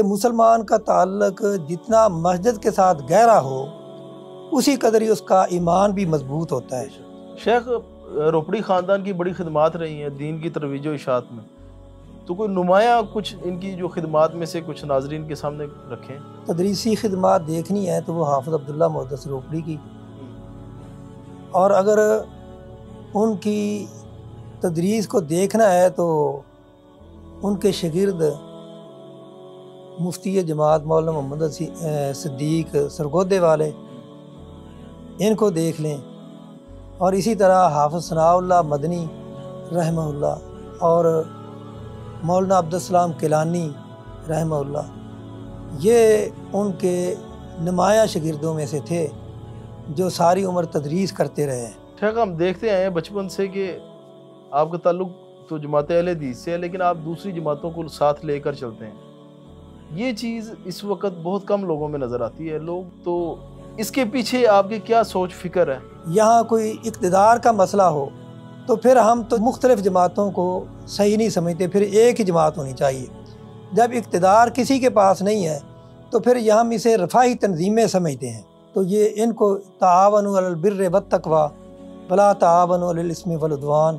مسلمان کا تعلق جتنا مسجد کے ساتھ گہرا ہو اسی قدر ہی اس کا ایمان بھی مضبوط ہوتا ہے۔ شیخ، روپڑی خاندان کی بڑی خدمات رہی ہیں دین کی ترویج و اشاعت میں، تو کوئی نمایاں کچھ ان کی جو خدمات میں سے کچھ ناظرین کے سامنے رکھیں؟ تدریسی خدمات دیکھنی ہے تو وہ حافظ عبداللہ محدث روپڑی کی، اور اگر ان کی تدریس کو دیکھنا ہے تو ان کے شاگرد مفتی جماعت مولانا محمد صدیق سرگودے والے، ان کو دیکھ لیں، اور اسی طرح حافظ ثناء اللہ مدنی رحمہ اللہ اور مولانا عبدالسلام کیلانی رحمہ اللہ، یہ ان کے نمایاں شاگردوں میں سے تھے جو ساری عمر تدریس کرتے رہے ہیں۔ شیخ، ہم دیکھتے آئے ہیں بچپن سے کہ آپ کا تعلق تو جماعت اہل حدیث سے ہے، لیکن آپ دوسری جماعتوں کو ساتھ لے کر چلتے ہیں۔ یہ چیز اس وقت بہت کم لوگوں میں نظر آتی ہے۔ لوگ تو اس کے پیچھے آپ کی کیا سوچ فکر ہے؟ یہاں کوئی اقتدار کا مسئلہ ہو تو پھر ہم تو مختلف جماعتوں کو صحیح نہیں سمجھتے، پھر ایک ہی جماعت ہونی چاہیے۔ جب اقتدار کسی کے پاس نہیں ہے تو پھر یہ ہم اسے رفاہی تنظیمیں سمجھتے ہیں، تو یہ ان کو تعاونوا علی البر والتقوی ولا تعاونوا علی الاثم والعدوان،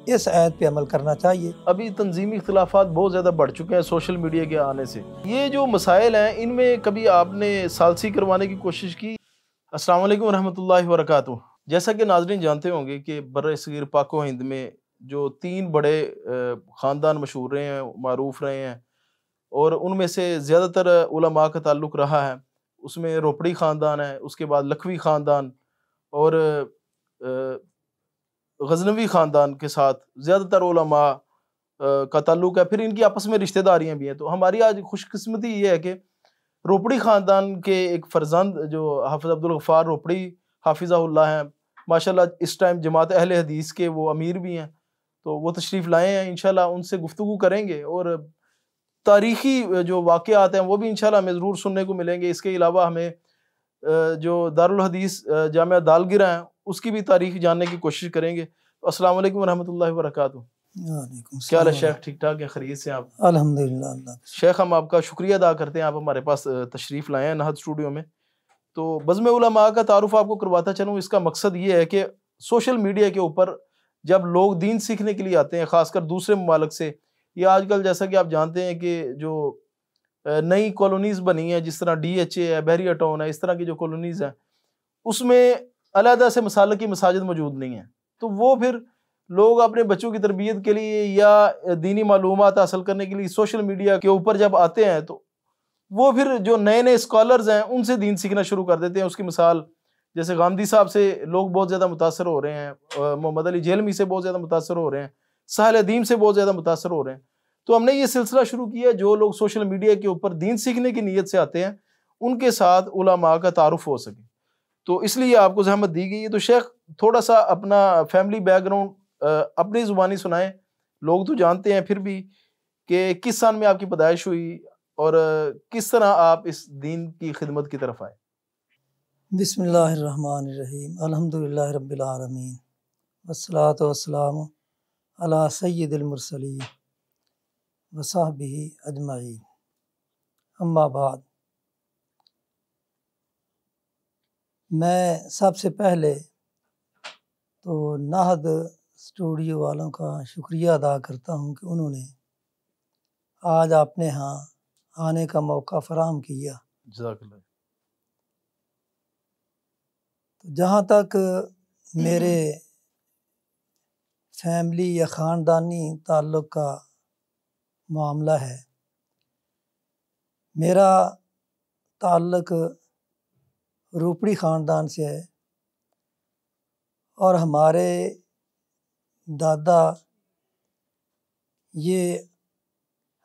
اس آیت پہ عمل کرنا چاہیے۔ ابھی تنظیمی اختلافات بہت زیادہ بڑھ چکے ہیں سوشل میڈیا کے آنے سے۔ یہ جو مسائل ہیں ان میں کبھی آپ نے ثالثی کروانے کی کوشش کی؟ السلام علیکم ورحمۃ اللہ وبرکاتہ۔ جیسا کہ ناظرین جانتے ہوں گے کہ بر صغیر پاک و ہند میں جو 3 بڑے خاندان مشہور رہے ہیں، معروف رہے ہیں، اور ان میں سے زیادہ تر علماء کا تعلق رہا ہے، اس میں روپڑی خاندان ہے، اس کے بعد لکھوی خاندان اور غزنوی خاندان کے ساتھ زیادہ تر علماء کا تعلق ہے، پھر ان کی آپس میں رشتہ داریاں بھی ہیں۔ تو ہماری آج خوش قسمتی یہ ہے کہ روپڑی خاندان کے ایک فرزند جو حافظ عبدالغفار روپڑی حافظہ اللہ ہیں، ماشاءاللہ اس ٹائم جماعت اہل حدیث کے وہ امیر بھی ہیں، تو وہ تشریف لائے ہیں، انشاءاللہ ان سے گفتگو کریں گے، اور تاریخی جو واقعات ہیں وہ بھی انشاءاللہ ہمیں ضرور سننے کو ملیں گے۔ اس کے علاوہ ہمیں جو دارالحدیث جامعہ دالگرہ ہیں اس کی بھی تاریخ جاننے کی کوشش کریں گے۔ السلام علیکم ورحمۃ اللہ وبرکاتہ۔ وعلیکم کیا حال ہے السلام۔ شیخ؟ ٹھیک ٹھاک ہے؟ خیریت سے آپ؟ الحمدللہ اللہ۔ شیخ، ہم آپ کا شکریہ ادا کرتے ہیں، آپ ہمارے پاس تشریف لائے ہیں نہد اسٹوڈیو میں۔ تو بزم علماء کا تعارف آپ کو کرواتا چلوں، اس کا مقصد یہ ہے کہ سوشل میڈیا کے اوپر جب لوگ دین سیکھنے کے لیے آتے ہیں، خاص کر دوسرے ممالک سے، یا آج کل جیسا کہ آپ جانتے ہیں کہ جو نئی کالونیز بنی ہیں، جس طرح DHA ہے، بحریہ ٹاؤن ہے، اس طرح کی جو کالونیز ہیں، اس میں علیحدہ سے مسالک کی مساجد موجود نہیں ہیں، تو وہ پھر لوگ اپنے بچوں کی تربیت کے لیے یا دینی معلومات حاصل کرنے کے لیے سوشل میڈیا کے اوپر جب آتے ہیں تو وہ پھر جو نئے نئے اسکالرز ہیں ان سے دین سیکھنا شروع کر دیتے ہیں۔ اس کی مثال جیسے غامدی صاحب سے لوگ بہت زیادہ متاثر ہو رہے ہیں، محمد علی جہلمی سے بہت زیادہ متاثر ہو رہے ہیں، سہل ادیم سے بہت زیادہ متاثر ہو رہے ہیں۔ تو ہم نے یہ سلسلہ شروع کیا، جو لوگ سوشل میڈیا کے اوپر دین سیکھنے کی نیت سے آتے ہیں ان کے ساتھ علماء کا تعارف ہو سکے، تو اس لیے آپ کو زحمت دی گئی ہے۔ تو شیخ، تھوڑا سا اپنا فیملی بیک گراؤنڈ اپنی زبانی سنائیں، لوگ تو جانتے ہیں پھر بھی، کہ کس سال میں آپ کی پیدائش ہوئی اور کس طرح آپ اس دین کی خدمت کی طرف آئے؟ بسم اللہ الرحمن الرحیم، الحمدللہ رب العالمین، والصلاۃ والسلام علی سید المرسلین وصحبہ اجمعین، اما بعد۔ میں سب سے پہلے تو نہد اسٹوڈیو والوں کا شکریہ ادا کرتا ہوں کہ انہوں نے آج اپنے ہاں آنے کا موقع فراہم کیا۔ جزاک اللہ۔ جہاں تک میرے فیملی یا خاندانی تعلق کا معاملہ ہے، میرا تعلق روپڑی خاندان سے ہے، اور ہمارے دادا، یہ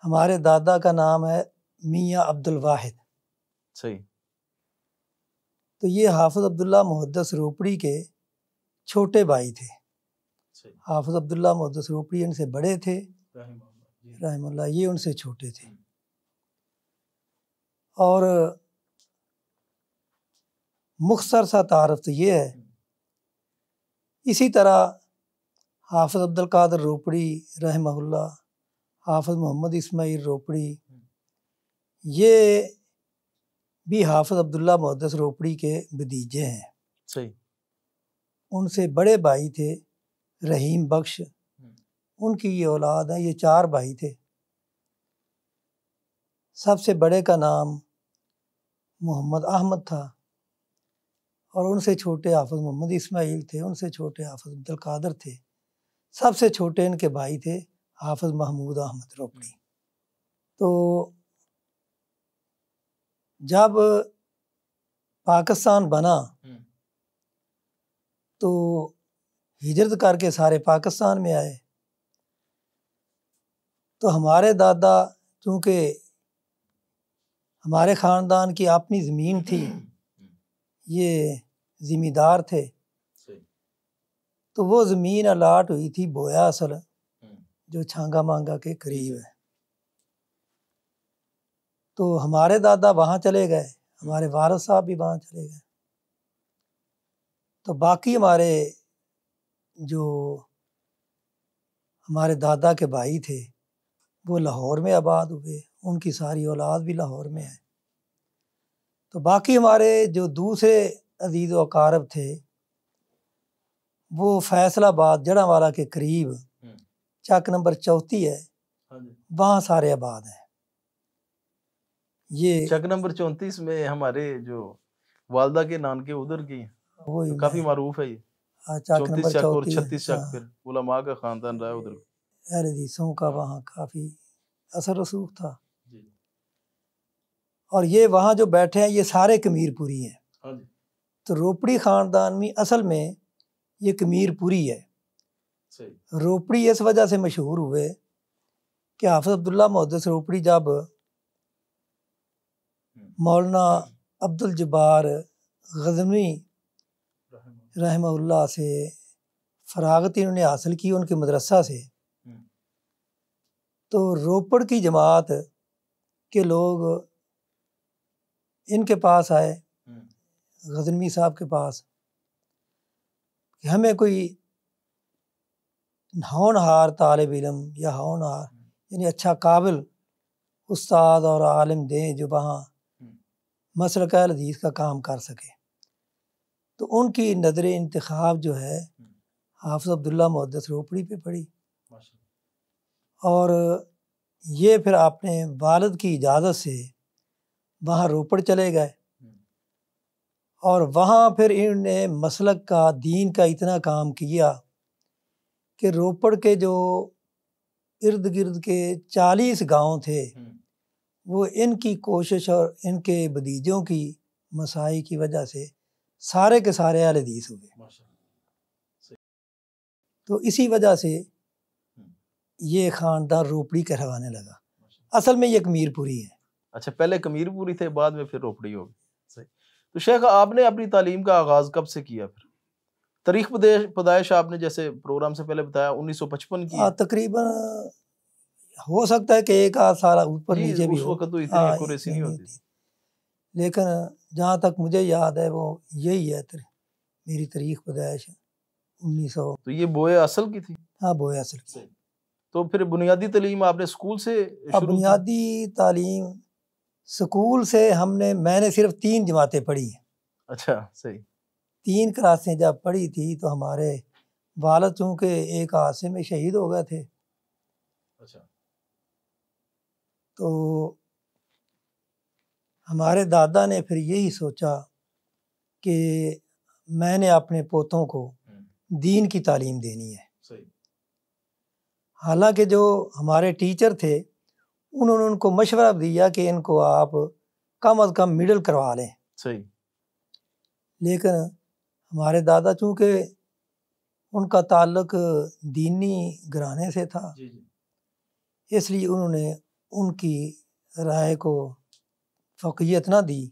ہمارے دادا کا نام ہے میاں عبد الواحد۔ صحیح۔ تو یہ حافظ عبداللہ محدث روپڑی کے چھوٹے بھائی تھے۔ حافظ عبداللہ محدث روپڑی ان سے بڑے تھے رحمہ اللہ، یہ ان سے چھوٹے تھے۔ اور مختصر سا تعارف تو یہ ہے۔ اسی طرح حافظ عبد القادر روپڑی رحمہ اللہ، حافظ محمد اسماعیل روپڑی، یہ بھی حافظ عبداللہ محدث روپڑی کے بھتیجے ہیں. صحیح. ان سے بڑے بھائی تھے رحیم بخش، ان کی یہ اولاد ہے. یہ 4 بھائی تھے. سب سے بڑے کا نام محمد احمد تھا، اور ان سے چھوٹے حافظ محمد اسماعیل تھے، ان سے چھوٹے حافظ عبدالقادر تھے. سب سے چھوٹے ان کے بھائی تھے حافظ محمود احمد روپڑی. تو جب پاکستان بنا تو ہجرت کر کے سارے پاکستان میں آئے. تو ہمارے دادا چونکہ ہمارے خاندان کی اپنی زمین تھی، یہ زمیندار تھے، تو وہ زمین الاٹ ہوئی تھی بویا اصل، جو چھانگا مانگا کے قریب ہے. تو ہمارے دادا وہاں چلے گئے، ہمارے والد صاحب بھی وہاں چلے گئے. تو باقی ہمارے جو ہمارے دادا کے بھائی تھے وہ لاہور میں آباد ہوئے، ان کی ساری اولاد بھی لاہور میں ہے. تو باقی ہمارے جو دوسرے عزیز و اقارب تھے وہ فیصل آباد جڑاں والا کے قریب چک نمبر 34 ہے، وہاں سارے آباد ہیں. یہ چک نمبر 34 میں ہمارے جو والدہ کے نانکے ادھر کی ہیں، وہی کافی معروف ہے یہ. چک 34 نمبر چک اور 34 36 چک پھر علماء کا خاندان رہا ہے ادھر. اہل حدیثوں کا وہاں کافی اثر رسوخ تھا. اور یہ وہاں جو بیٹھے ہیں یہ سارے کمیر پوری ہیں. تو روپڑی خاندان میں اصل میں یہ کمیر پوری ہے. روپڑی اس وجہ سے مشہور ہوئے کہ حافظ عبداللہ محدث روپڑی جب مولانا عبدالجبار غزنوی رحمہ اللہ سے فراغت انہوں نے حاصل کی ان کے مدرسہ سے، تو روپڑ کی جماعت کے لوگ ان کے پاس آئے، غزنوی صاحب کے پاس، کہ ہمیں کوئی ہونہار طالب علم یا ہونہار یعنی اچھا قابل استاد اور عالم دیں جو وہاں مسلک اہل حدیث کا کام کر سکے. تو ان کی نظر انتخاب جو ہے حافظ عبداللہ محدث روپڑی پہ پڑی، اور یہ پھر اپنے والد کی اجازت سے وہاں روپڑ چلے گئے. اور وہاں پھر انہوں نے مسلک کا دین کا اتنا کام کیا کہ روپڑ کے جو ارد گرد کے 40 گاؤں تھے وہ ان کی کوشش اور ان کے بھتیجوں کی مساعی کی وجہ سے سارے کے سارے اہل حدیث ہوئے. تو اسی وجہ سے یہ خاندان روپڑی کہلوانے لگا. اصل میں یہ کمیر پوری ہے. اچھا، پہلے کمیر پوری تھے، بعد میں پھر روپڑی ہو گئی. صحیح. تو شیخ آپ نے اپنی تعلیم کا آغاز کب سے کیا؟ پھر تاریخ پیدائش آپ نے جیسے پروگرام سے پہلے بتایا 1955 کی. تقریباً ہو سکتا ہے کہ 1 آدھ سال اوپر نیچے بھی اس ہو، وقت تو اتنی ایکوریسی نہیں ہوتی، لیکن جہاں تک مجھے یاد ہے وہ یہی ہے میری تاریخ پیدائش 1900. تو یہ بوئے اصل کی تھی؟ ہاں، بوئے اصل کی. تو پھر بنیادی تعلیم آپ نے اسکول سے شروع کی؟ بنیادی تعلیم اسکول سے میں نے صرف 3 جماعتیں پڑھی ہیں. اچھا، صحیح. 3 کلاسیں جب پڑھی تھی تو ہمارے والد چونکہ ایک حادثے میں شہید ہو گئے تھے. اچھا. تو ہمارے دادا نے پھر یہی سوچا کہ میں نے اپنے پوتوں کو دین کی تعلیم دینی ہے. صحیح. حالانکہ جو ہمارے ٹیچر تھے انہوں نے ان کو مشورہ دیا کہ ان کو آپ کم از کم مڈل کروا لیں. صحیح. لیکن ہمارے دادا چونکہ ان کا تعلق دینی گھرانے سے تھا، اس لیے انہوں نے ان کی رائے کو فوقیت نہ دی.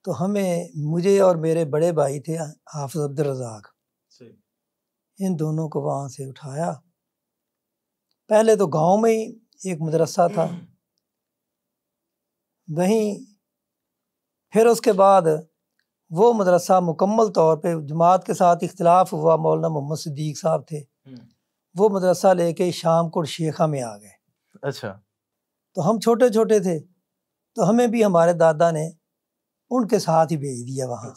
تو مجھے اور میرے بڑے بھائی تھے حافظ عبدالرزاق، ان دونوں کو وہاں سے اٹھایا. پہلے تو گاؤں میں ہی ایک مدرسہ تھا، وہیں پھر اس کے بعد وہ مدرسہ مکمل طور پہ جماعت کے ساتھ اختلاف ہوا. مولانا محمد صدیق صاحب تھے، وہ مدرسہ لے کے شام کوٹ شیخہ میں آ گئے. اچھا. تو ہم چھوٹے چھوٹے تھے، تو ہمیں بھی ہمارے دادا نے ان کے ساتھ ہی بھیج دیا وہاں۔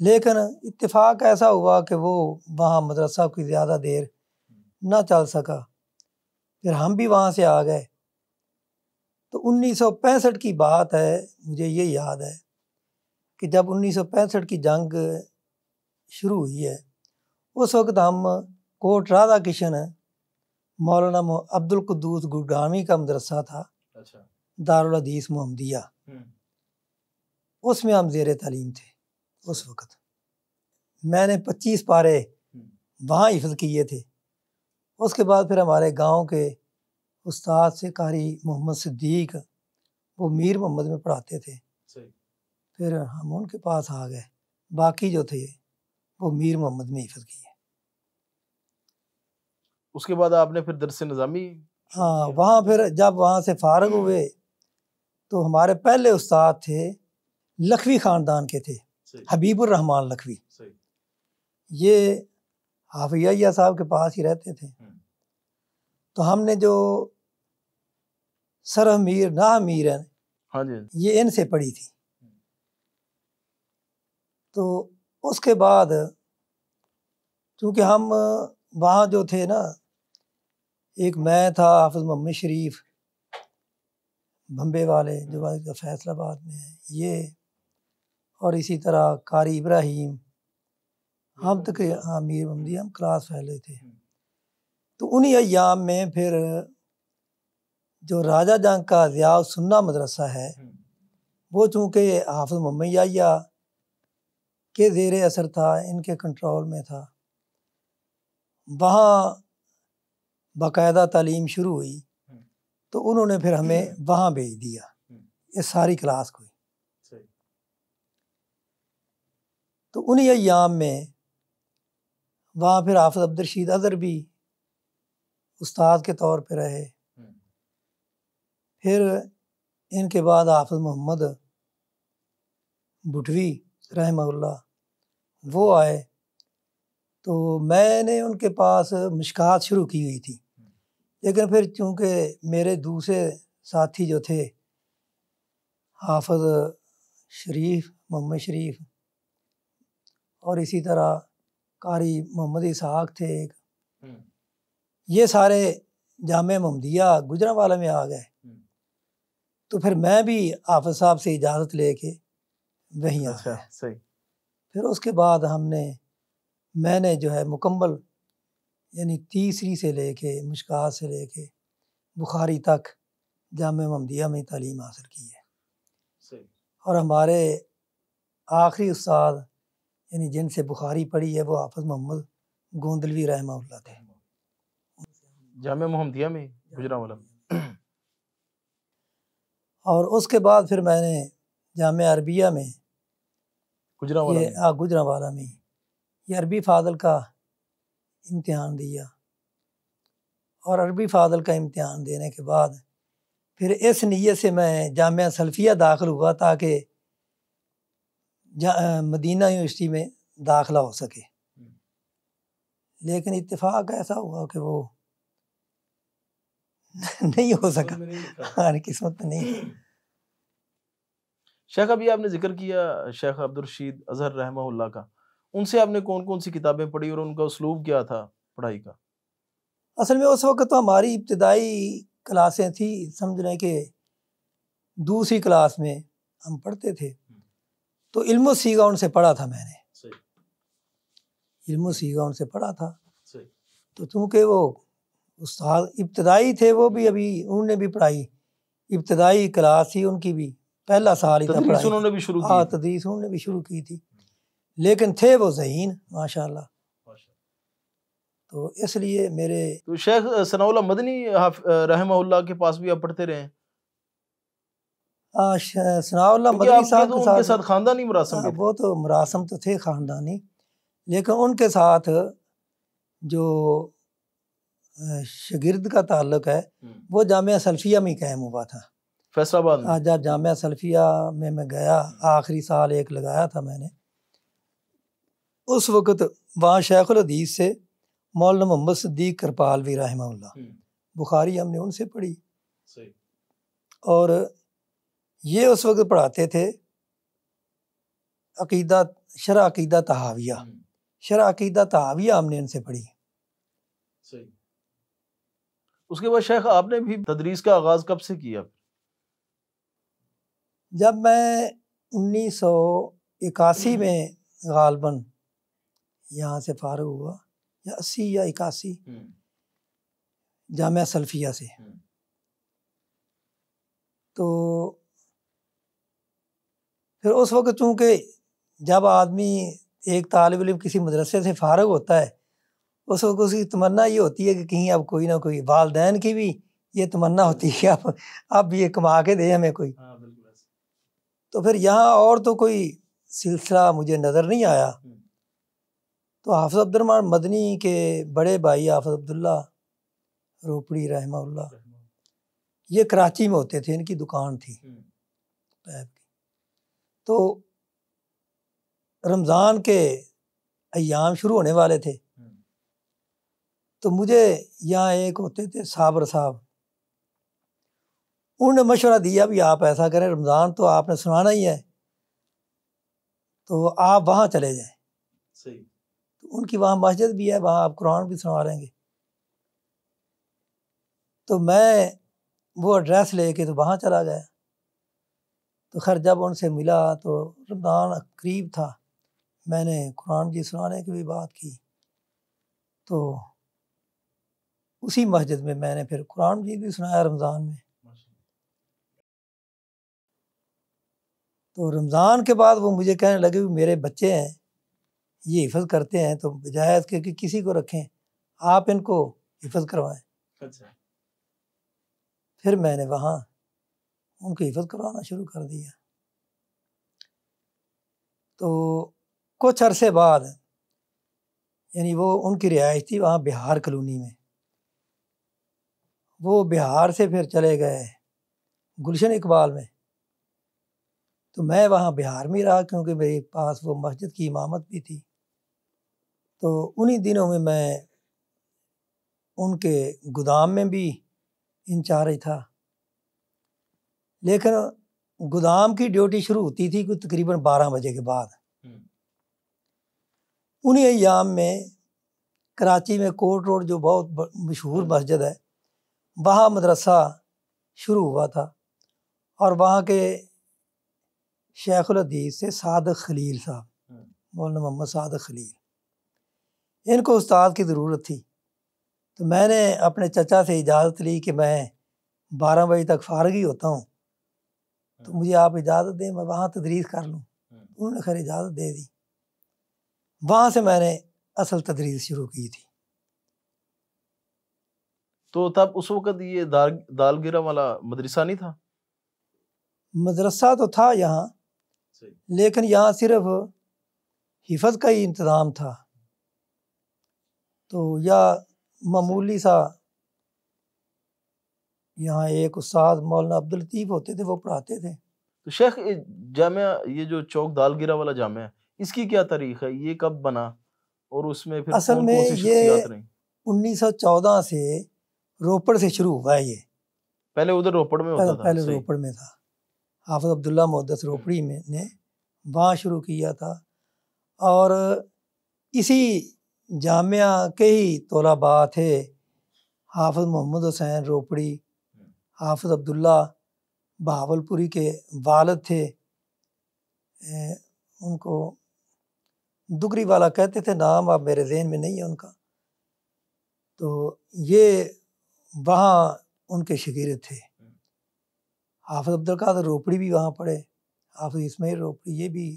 لیکن اتفاق ایسا ہوا کہ وہ وہاں مدرسہ کوئی زیادہ دیر نہ چل سکا، پھر ہم بھی وہاں سے آ گئے۔ تو 1965 کی بات ہے، مجھے یہ یاد ہے کہ جب 1965 کی جنگ شروع ہوئی ہے، اس وقت ہم کوٹ رادا کشن مولانا عبد القدوس گرگامی کا مدرسہ تھا، دارالحدیث محمدیہ، اس میں ہم زیر تعلیم تھے اس وقت۔ میں نے 25 پارے وہاں حفظ کیے تھے۔ اس کے بعد پھر ہمارے گاؤں کے استاد سے قاری محمد صدیق، وہ میر محمد میں پڑھاتے تھے، پھر ہم ان کے پاس آ گئے۔ باقی جو تھے وہ میر محمد میں حفظ کیے۔ اس کے بعد آپ نے پھر درس نظامی؟ ہاں، وہاں پھر جب وہاں سے فارغ ہوئے تو ہمارے پہلے استاد تھے، لکھوی خاندان کے تھے، حبیب الرحمان لکھوی۔ یہ حافظ یحییٰ صاحب کے پاس ہی رہتے تھے۔ تو ہم نے جو سرح میر ناہ میر ہیں، یہ ان سے پڑھی تھی۔ تو اس کے بعد چونکہ ہم وہاں جو تھے نا، ایک میں تھا، حافظ محمد شریف بمبے والے جو فیصل آباد میں ہیں، یہ، اور اسی طرح قاری ابراہیم، ہم تقریباً میر محمدی، ہم کلاس فیلو تھے۔ تو انہی ایام میں پھر جو راجہ جنگ کا ضیاء السنہ مدرسہ ہے، وہ چونکہ حافظ محمد یحییٰ کے زیر اثر تھا، ان کے کنٹرول میں تھا، وہاں باقاعدہ تعلیم شروع ہوئی۔ تو انہوں نے پھر ہمیں وہاں بھیج دیا اس ساری کلاس کو۔ تو انہی ایام میں وہاں پھر حافظ عبدالرشید اظہر بھی استاد کے طور پہ رہے۔ پھر ان کے بعد حافظ محمد بٹوی رحمہ اللہ وہ آئے، تو میں نے ان کے پاس مشکات شروع کی ہوئی تھی، لیکن پھر چونکہ میرے دوسرے ساتھی جو تھے، حافظ شریف محمد شریف، اور اسی طرح قاری محمد اسحاق تھے ایک، یہ سارے جامعہ محمدیہ گجرانوالہ میں آ گئے۔ تو پھر میں بھی حافظ صاحب سے اجازت لے کے وہیں آ گیا۔ پھر اس کے بعد میں نے جو ہے مکمل، یعنی تیسری سے لے کے مشکات سے لے کے بخاری تک جامعہ محمدیہ میں تعلیم حاصل کی ہے۔ اور ہمارے آخری استاد یعنی جن سے بخاری پڑھی ہے وہ حافظ محمد گوندلوی رحمہ اللہ تھے، جامعہ محمدیہ میں گجرانوالہ۔ اور اس کے بعد پھر میں نے جامعہ عربیہ میں گجرانوالہ میں یہ عربی فاضل کا امتحان دیا، اور عربی فاضل کا امتحان دینے کے بعد پھر اس نیت سے میں جامعہ سلفیہ داخل ہوا تاکہ مدینہ یونیورسٹی میں داخلہ ہو سکے، لیکن اتفاق ایسا ہوا کہ وہ نہیں ہو سکا، ہماری قسمت میں نہیں۔ شیخ ابھی آپ نے ذکر کیا شیخ عبدالرشید اظہر رحمہ اللہ کا، ان سے آپ نے کون کون سی کتابیں پڑھی اور ان کا اسلوب کیا تھا پڑھائی کا؟ اصل میں اس وقت تو ہماری ابتدائی کلاسیں تھیں، سمجھ لیں کہ دوسری کلاس میں ہم پڑھتے تھے، تو علم و سیغہ ان سے پڑھا تھا میں نے، علم و سیغہ ان سے پڑھا تھا۔ تو چونکہ وہ استاد ابتدائی تھے، وہ بھی ابھی انہوں نے بھی پڑھائی، ابتدائی کلاس تھی ان کی بھی، پہلا سال ہی تھا پڑھائی، تدریس انہوں نے بھی شروع کی، تدریس انہوں نے بھی شروع کی تھی، لیکن تھے وہ ذہین ماشاءاللہ۔ تو اس لیے میرے تو شیخ ثناء اللہ مدنی رحمہ اللہ کے پاس بھی آپ پڑھتے رہے ہیں؟ ثناء اللہ مدنی صاحب کے ساتھ خاندانی مراسم بھی تھے؟ وہ تو مراسم تو تھے خاندانی، لیکن ان کے ساتھ جو شاگرد کا تعلق ہے وہ جامعہ سلفیہ میں قائم ہوا تھا، فیصل آباد میں۔ جب جامعہ سلفیہ میں گیا، آخری سال ایک لگایا تھا میں نے، اس وقت وہاں شیخ الحدیث سے مولانا محمد صدیق کرپالوی رحمہ اللہ بخاری ہم نے ان سے پڑھی، صحیح. اور یہ اس وقت پڑھاتے تھے عقیدہ، شرح عقیدہ طحاویہ. شرح عقیدہ طحاویہ ہم نے ان سے پڑھی. صحیح. اس کے بعد شیخ آپ نے بھی تدریس کا آغاز کب سے کیا؟ جب میں 1981 میں غالباً یہاں سے فارغ ہوا، یا 80 یا 81، جامعہ سلفیہ سے. تو پھر اس وقت چونکہ جب آدمی ایک طالب علم کسی مدرسے سے فارغ ہوتا ہے، اس وقت اس کی تمنا یہ ہوتی ہے کہ کہیں اب کوئی نہ کوئی، والدین کی بھی یہ تمنا ہوتی ہے کہ اب یہ کما کے دے ہمیں کوئی. تو پھر یہاں اور تو کوئی سلسلہ مجھے نظر نہیں آیا. تو حافظ عبد الرحمن مدنی کے بڑے بھائی حافظ عبداللہ روپڑی رحمہ اللہ، یہ کراچی میں ہوتے تھے، ان کی دکان تھی پیپ کی. تو رمضان کے ایام شروع ہونے والے تھے، تو مجھے یہاں ایک ہوتے تھے صابر صاحب، انہوں نے مشورہ دیا بھی آپ ایسا کریں، رمضان تو آپ نے سنانا ہی ہے تو آپ وہاں چلے جائیں. صحیح. ان کی وہاں مسجد بھی ہے، وہاں آپ قرآن بھی سنوا لیں گے. تو میں وہ ایڈریس لے کے تو وہاں چلا گیا. تو خیر جب ان سے ملا تو رمضان قریب تھا، میں نے قرآن جی سنانے کی بھی بات کی. تو اسی مسجد میں میں نے پھر قرآن جی بھی سنایا رمضان میں. تو رمضان کے بعد وہ مجھے کہنے لگے کہ میرے بچے ہیں یہ حفظ کرتے ہیں، تو بجائے اس کے کہ کسی کو رکھیں آپ ان کو حفظ کروائیں. اچھا. پھر میں نے وہاں ان کو حفظ کروانا شروع کر دیا. تو کچھ عرصے بعد، یعنی وہ ان کی رہائش تھی وہاں بہار کالونی میں، وہ بہار سے پھر چلے گئے گلشن اقبال میں. تو میں وہاں بہار میں ہی رہا کیونکہ میرے پاس وہ مسجد کی امامت بھی تھی. تو انہی دنوں میں میں ان کے گودام میں بھی انچارج تھا، لیکن گودام کی ڈیوٹی شروع ہوتی تھی کوئی تقریباً 12 بجے کے بعد. انہی ایام میں کراچی میں کوٹ روڈ جو بہت مشہور مسجد ہے، وہاں مدرسہ شروع ہوا تھا، اور وہاں کے شیخ الحدیث سے صادق خلیل صاحب، مولانا محمد صادق خلیل، ان کو استاد کی ضرورت تھی. تو میں نے اپنے چچا سے اجازت لی کہ میں 12 بجے تک فارغ ہی ہوتا ہوں، تو مجھے آپ اجازت دیں میں وہاں تدریس کر لوں. انہوں نے خیر اجازت دے دی. وہاں سے میں نے اصل تدریس شروع کی تھی. تو تب اس وقت یہ دالگیرہ والا مدرسہ نہیں تھا؟ مدرسہ تو تھا یہاں، لیکن یہاں صرف حفظ کا ہی انتظام تھا. تو یا معمولی سا یہاں ایک استاد مولانا عبداللطیف ہوتے تھے، وہ پڑھاتے تھے. تو شیخ جامعہ یہ جو چوک دالگیرہ والا جامعہ ہے، اس کی کیا تاریخ ہے؟ یہ کب بنا اور اس میں پھر اصل کون میں کون سی یہ شخصیات رہیں؟ 1914 سے روپڑ سے شروع ہوا ہے. یہ پہلے ادھر روپڑ میں ہوتا تھا؟ پہلے روپڑ میں تھا. حافظ عبداللہ محدث روپڑی میں نے وہاں شروع کیا تھا، اور اسی جامعہ کے ہی طلباء تھے حافظ محمد حسین روپڑی، حافظ عبداللہ بہاولپوری کے والد تھے، ان کو دگری والا کہتے تھے، نام اب میرے ذہن میں نہیں ہے ان کا. تو یہ وہاں ان کے شاگرد تھے. حافظ عبدالقادر روپڑی بھی وہاں پڑھے، حافظ اسماعیل روپڑی یہ بھی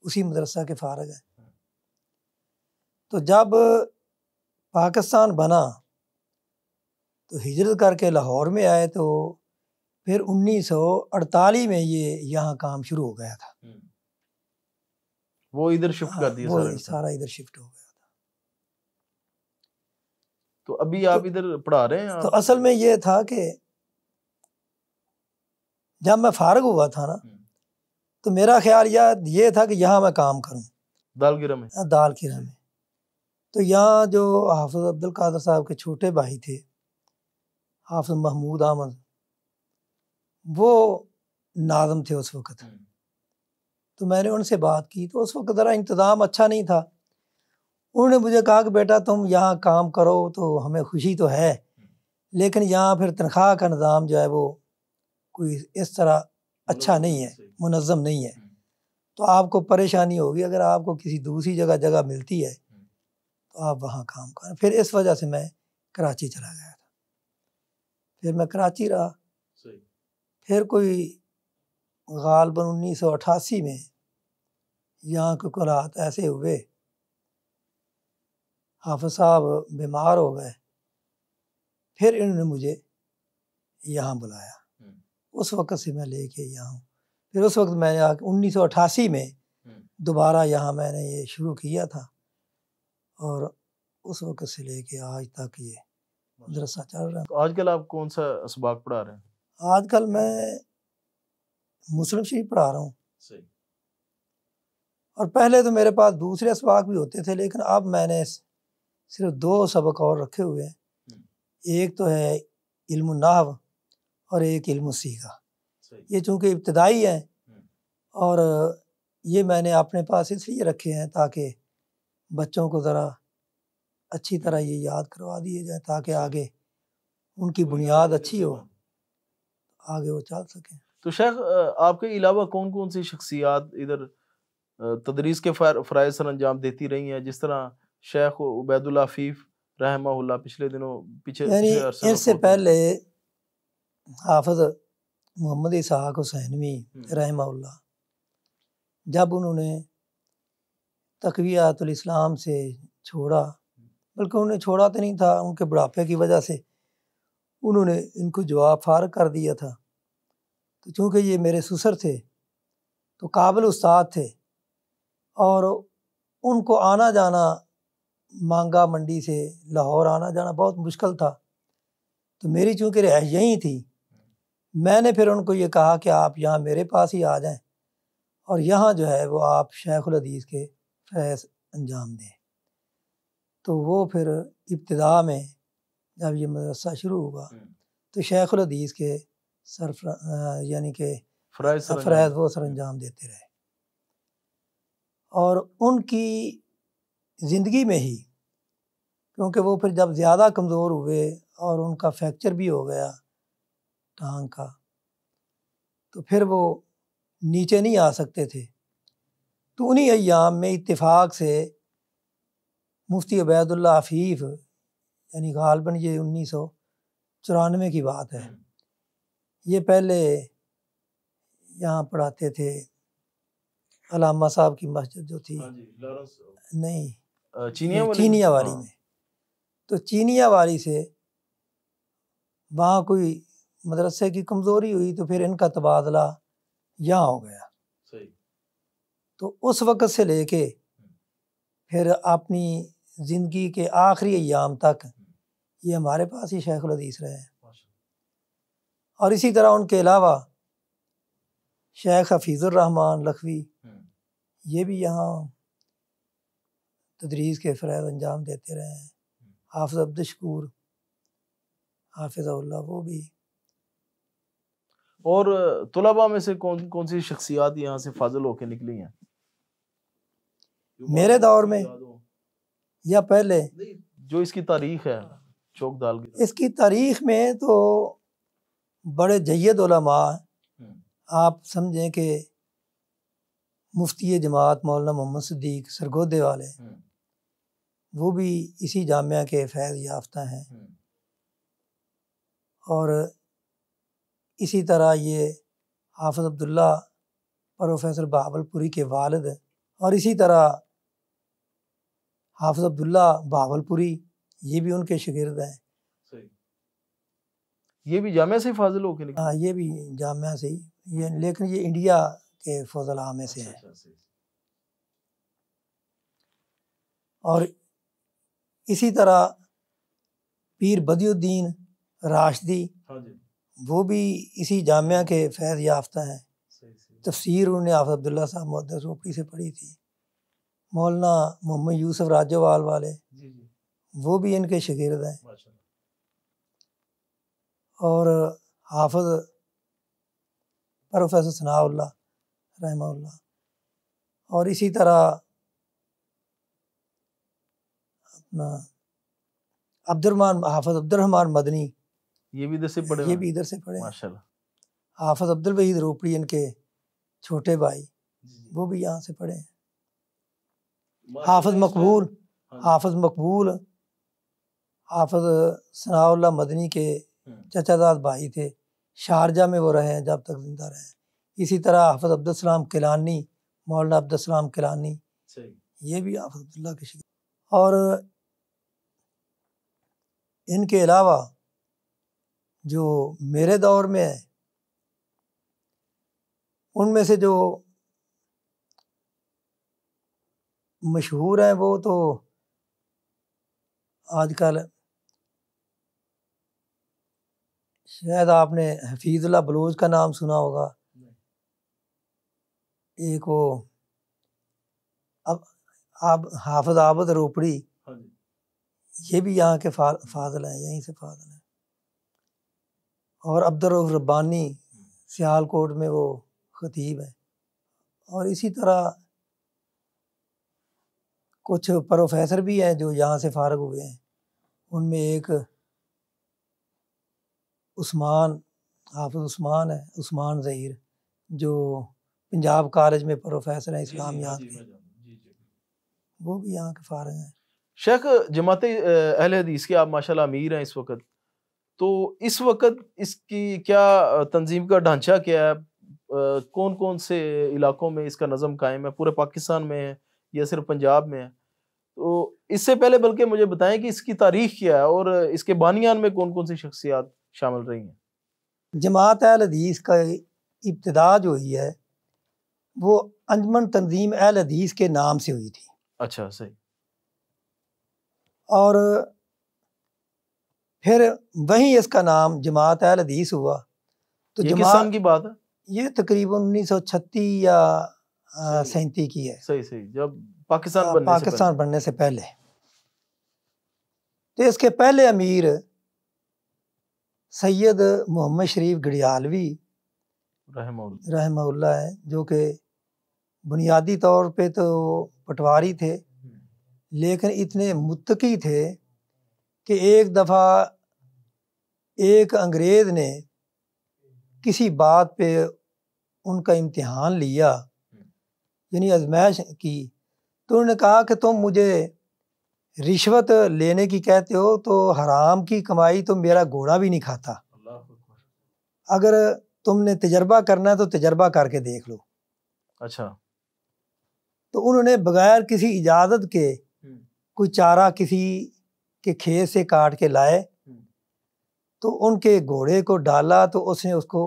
اسی مدرسہ کے فارغ ہیں. تو جب پاکستان بنا تو ہجرت کر کے لاہور میں آئے، تو پھر 1948 میں یہ یہاں کام شروع ہو گیا تھا. وہ ادھر شفٹ کر دیا، وہ سارا ادھر شفٹ ہو گیا تھا. تو ابھی آپ ادھر پڑھا رہے ہیں؟ تو اصل میں یہ تھا کہ جب میں فارغ ہوا تھا نا، تو میرا خیال یہ تھا کہ یہاں میں کام کروں دالگیرہ میں. دالگیرہ میں. تو یہاں جو حافظ عبدالقادر صاحب کے چھوٹے بھائی تھے حافظ محمود احمد، وہ ناظم تھے اس وقت، تو میں نے ان سے بات کی تو اس وقت ذرا انتظام اچھا نہیں تھا. انہوں نے مجھے کہا کہ بیٹا تم یہاں کام کرو تو ہمیں خوشی تو ہے، لیکن یہاں پھر تنخواہ کا نظام جو ہے وہ کوئی اس طرح اچھا نہیں ہے، منظم نہیں ہے، تو آپ کو پریشانی ہوگی اگر آپ کو کسی دوسری جگہ ملتی ہے تو آپ وہاں کام کریں. پھر اس وجہ سے میں کراچی چلا گیا تھا. پھر میں کراچی رہا. پھر کوئی غالباً 1988 میں یہاں کے حالات ایسے ہوئے، حافظ صاحب بیمار ہو گئے، پھر انہوں نے مجھے یہاں بلایا. اس وقت سے میں لے کے یہاں ہوں. پھر اس وقت میں نے 1988 میں دوبارہ یہاں میں نے یہ شروع کیا تھا، اور اس وقت سے لے کے آج تک یہ مدرسہ چل رہا ہے. تو آج کل آپ کون سا اسباق پڑھا رہے ہیں؟ آج کل میں مسلم شریف پڑھا رہا ہوں. اور پہلے تو میرے پاس دوسرے اسباق بھی ہوتے تھے، لیکن اب میں نے صرف 2 سبق اور رکھے ہوئے ہیں. ایک تو ہے علم النحو اور ایک علم الصیغہ. یہ چونکہ ابتدائی ہیں اور یہ میں نے اپنے پاس اس لیے رکھے ہیں تاکہ بچوں کو ذرا اچھی طرح یہ یاد کروا دیے جائے تاکہ آگے ان کی بنیاد اچھی ہو، آگے وہ چل سکیں. تو شیخ آپ کے علاوہ کون کون سی شخصیات ادھر تدریس کے فرائض سر انجام دیتی رہی ہیں، جس طرح شیخ عبید اللہ عفیف رحمہ اللہ پچھلے دنوں یعنی اس سے پہلے حافظ محمد اسحاق حسینوی رحمہ اللہ، جب انہوں نے تقویۃ الاسلام سے چھوڑا، بلکہ انہوں نے چھوڑا تو نہیں تھا، ان کے بڑھاپے کی وجہ سے انہوں نے ان کو جواب فارغ کر دیا تھا. تو چونکہ یہ میرے سسر تھے تو قابل استاد تھے، اور ان کو آنا جانا مانگا منڈی سے لاہور آنا جانا بہت مشکل تھا. تو میری چونکہ رہائش یہیں تھی، میں نے پھر ان کو یہ کہا کہ آپ یہاں میرے پاس ہی آ جائیں اور یہاں جو ہے وہ آپ شیخ الحدیث کے فیض انجام دیں. تو وہ پھر ابتدا میں جب یہ مدرسہ شروع ہوا تو شیخ الحدیث کے یعنی کہ فرائض وہ سر انجام دیتے رہے. اور ان کی زندگی میں ہی، کیونکہ وہ پھر جب زیادہ کمزور ہوئے اور ان کا فریکچر بھی ہو گیا ٹانگ کا، تو پھر وہ نیچے نہیں آ سکتے تھے. تو انہی ایام میں اتفاق سے مفتی عبید اللہ عفیف، یعنی غالباً یہ 1994 کی بات ہے، یہ پہلے یہاں پڑھاتے تھے علامہ صاحب کی مسجد جو تھی، نہیں چینیا والی میں. تو چینیا والی سے وہاں کوئی مدرسے کی کمزوری ہوئی تو پھر ان کا تبادلہ یہاں ہو گیا. تو اس وقت سے لے کے پھر اپنی زندگی کے آخری ایام تک یہ ہمارے پاس ہی شیخ الحدیث رہے ہیں. اور اسی طرح ان کے علاوہ شیخ حفیظ الرحمن لکھوی، یہ بھی یہاں تدریس کے فرائض انجام دیتے رہے ہیں. حافظ عبدالشکور حافظ اللہ، وہ بھی. اور طلباء میں سے کون کون سی شخصیات یہاں سے فاضل ہو کے نکلی ہیں میرے دور میں یا پہلے؟ جو اس کی تاریخ ہے چوک دال کی. اس کی تاریخ میں تو بڑے جید علماء، آپ سمجھیں کہ مفتی جماعت مولانا محمد صدیق سرگودے والے، وہ بھی اسی جامعہ کے فیض یافتہ ہیں. اور اسی طرح یہ حافظ عبداللہ پروفیسر بہاول پوری کے والد، اور اسی طرح حافظ عبداللہ بہاول پوری، یہ بھی ان کے شاگرد ہیں. یہ بھی جامعہ سے فاضل ہو کے نکلے؟ ہاں، یہ بھی جامعہ سے ہی، لیکن یہ انڈیا کے فضلاء میں سے ہیں. اور اسی طرح پیر بدی الدین راشدی، وہ بھی اسی جامعہ کے فیض یافتہ ہیں. تفسیر انہوں نے حافظ عبداللہ صاحب محدث روپڑی سے پڑھی تھی. مولانا محمد یوسف راجوال والے، وہ بھی ان کے شاگرد ہیں. اور حافظ پروفیسر ثناء اللہ رحمہ اللہ، اور اسی طرح اپنا حافظ عبد الرحمن مدنی، یہ بھی ادھر سے پڑھے یہ بھی ادھر سے پڑھے ہیں۔ ماشاءاللہ۔ حافظ عبد الوحید روپڑی ان کے چھوٹے بھائی، وہ بھی یہاں سے پڑھے ہیں۔ حافظ مقبول حافظ ثناء اللہ مدنی کے چچا زاد بھائی تھے، شارجہ میں وہ رہے ہیں جب تک زندہ رہے ہیں۔ اسی طرح حافظ عبدالسلام کیلانی، مولانا عبدالسلام کیلانی، یہ بھی حافظ عبداللہ کے شاگرد۔ اور ان کے علاوہ جو میرے دور میں ہے، ان میں سے جو مشہور ہیں وہ تو آج کل شاید آپ نے حفیظ اللہ بلوچ کا نام سنا ہوگا، ایک وہ حافظ عابد روپڑی، یہ بھی یہاں کے فاضل ہیں، یہیں سے فاضل ہیں۔ اور عبدالرؤف ربانی سیالکوٹ میں وہ خطیب ہیں۔ اور اسی طرح کچھ پروفیسر بھی ہیں جو یہاں سے فارغ ہوئے ہیں، ان میں ایک حافظ عثمان ہے، عثمان ظہیر، جو پنجاب کالج میں پروفیسر ہیں اسلامیات کے، وہ بھی یہاں کے فارغ ہیں۔ شیخ، جماعت اہل حدیث کے آپ ماشاءاللہ امیر ہیں اس وقت، تو اس وقت اس کی کیا تنظیم کا ڈھانچہ کیا ہے؟ کون کون سے علاقوں میں اس کا نظم قائم ہے؟ پورے پاکستان میں ہے یا صرف پنجاب میں ہے؟ تو اس سے پہلے بلکہ مجھے بتائیں کہ اس کی تاریخ کیا ہے اور اس کے بانیان میں کون کون سی شخصیات شامل رہی ہیں؟ جماعت اہل حدیث کا ابتدا جو ہوئی ہے وہ انجمن تنظیم اہل حدیث کے نام سے ہوئی تھی۔ اچھا، صحیح۔ اور پھر وہیں اس کا نام جماعت اہل حدیث ہوا۔ تو یہ کس سن کی بات ہے؟ یہ تقریباً 1936 یا 37 کی ہے، صحیح، جب پاکستان بننے سے پہلے۔ تو اس کے پہلے امیر سید محمد شریف گڑیالوی رحمہ اللہ ہے، جو کہ بنیادی طور پہ تو پٹواری تھے، لیکن اتنے متقی تھے کہ ایک دفعہ ایک انگریز نے کسی بات پہ ان کا امتحان لیا، یعنی آزمائش کی، تو انہوں نے کہا کہ تم مجھے رشوت لینے کی کہتے ہو تو حرام کی کمائی تو میرا گھوڑا بھی نہیں کھاتا، اگر تم نے تجربہ کرنا ہے تو تجربہ کر کے دیکھ لو۔ اچھا۔ تو انہوں نے بغیر کسی اجازت کے کوئی چارہ کسی کے کھیت سے کاٹ کے لائے، تو ان کے گھوڑے کو ڈالا تو اس نے اس کو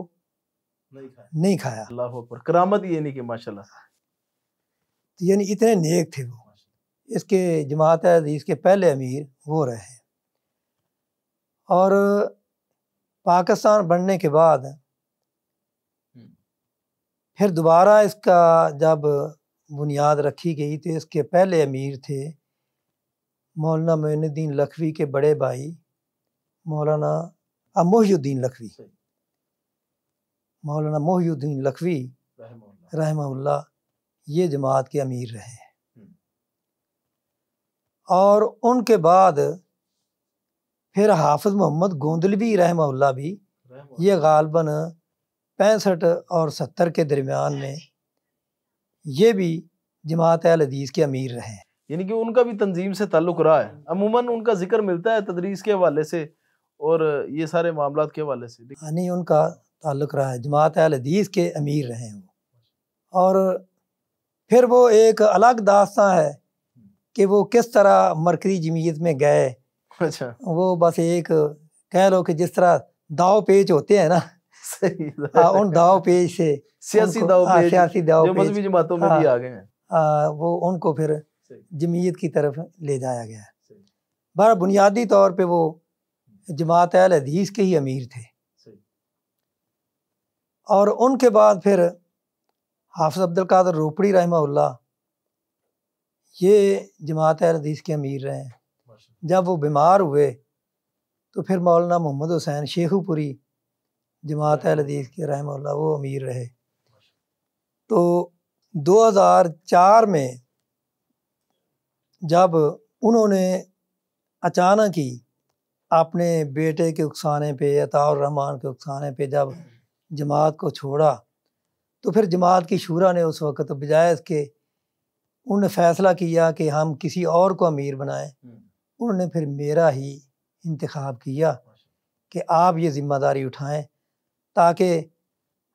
نہیں کھایا۔ اللہ اکبر، کرامت یہ نہیں کہ ماشاءاللہ، یعنی اتنے نیک تھے وہ۔ اس کے جماعت حدیث کے پہلے امیر وہ رہے۔ اور پاکستان بننے کے بعد پھر دوبارہ اس کا جب بنیاد رکھی گئی تو اس کے پہلے امیر تھے مولانا معین الدین لکھوی کے بڑے بھائی مولانا محی الدین لکھوی، مولانا محی الدین لکھوی رحمہ اللہ، یہ جماعت کے امیر رہے ہیں۔ اور ان کے بعد پھر حافظ محمد گوندلوی رحمہ اللہ بھی، یہ غالباً 65 اور 70 کے درمیان میں یہ بھی جماعت اہل حدیث کے امیر رہے ہیں۔ یعنی کہ ان کا بھی تنظیم سے تعلق رہا ہے، عموماً ان کا ذکر ملتا ہے تدریس کے حوالے سے اور یہ سارے معاملات کے حوالے سے، نہیں ان کا تعلق رہا ہے، جماعت اہل حدیث کے امیر رہے ہیں وہ۔ اور پھر وہ ایک الگ داستان ہے کہ وہ کس طرح مرکزی جمعیت میں گئے۔ اچھا، وہ بس ایک کہہ لو کہ جس طرح داؤ پیچ ہوتے ہیں نا، ان داؤ پیچ سے سیاسی جو جو مذہبی جماعتوں میں بھی آ گئے ہیں، وہ ان کو پھر جمعیت کی طرف لے جایا گیا ہے۔ بہر بنیادی طور پہ وہ جماعت اہل حدیث کے ہی امیر تھے۔ اور ان کے بعد پھر حافظ عبدالقادر روپڑی رحمہ اللہ، یہ جماعت اہل حدیث کے امیر رہے ہیں۔ جب وہ بیمار ہوئے تو پھر مولانا محمد حسین شیخو پوری جماعت اہل حدیث کے رحمہ اللہ وہ امیر رہے۔ تو 2004 میں جب انہوں نے اچانک ہی اپنے بیٹے کے اکسانے پہ، عطاء الرحمن کے اکسانے پہ جب جماعت کو چھوڑا، تو پھر جماعت کی شورا نے اس وقت بجائے اس کے انہوں نے فیصلہ کیا کہ ہم کسی اور کو امیر بنائیں، انہوں نے پھر میرا ہی انتخاب کیا کہ آپ یہ ذمہ داری اٹھائیں، تاکہ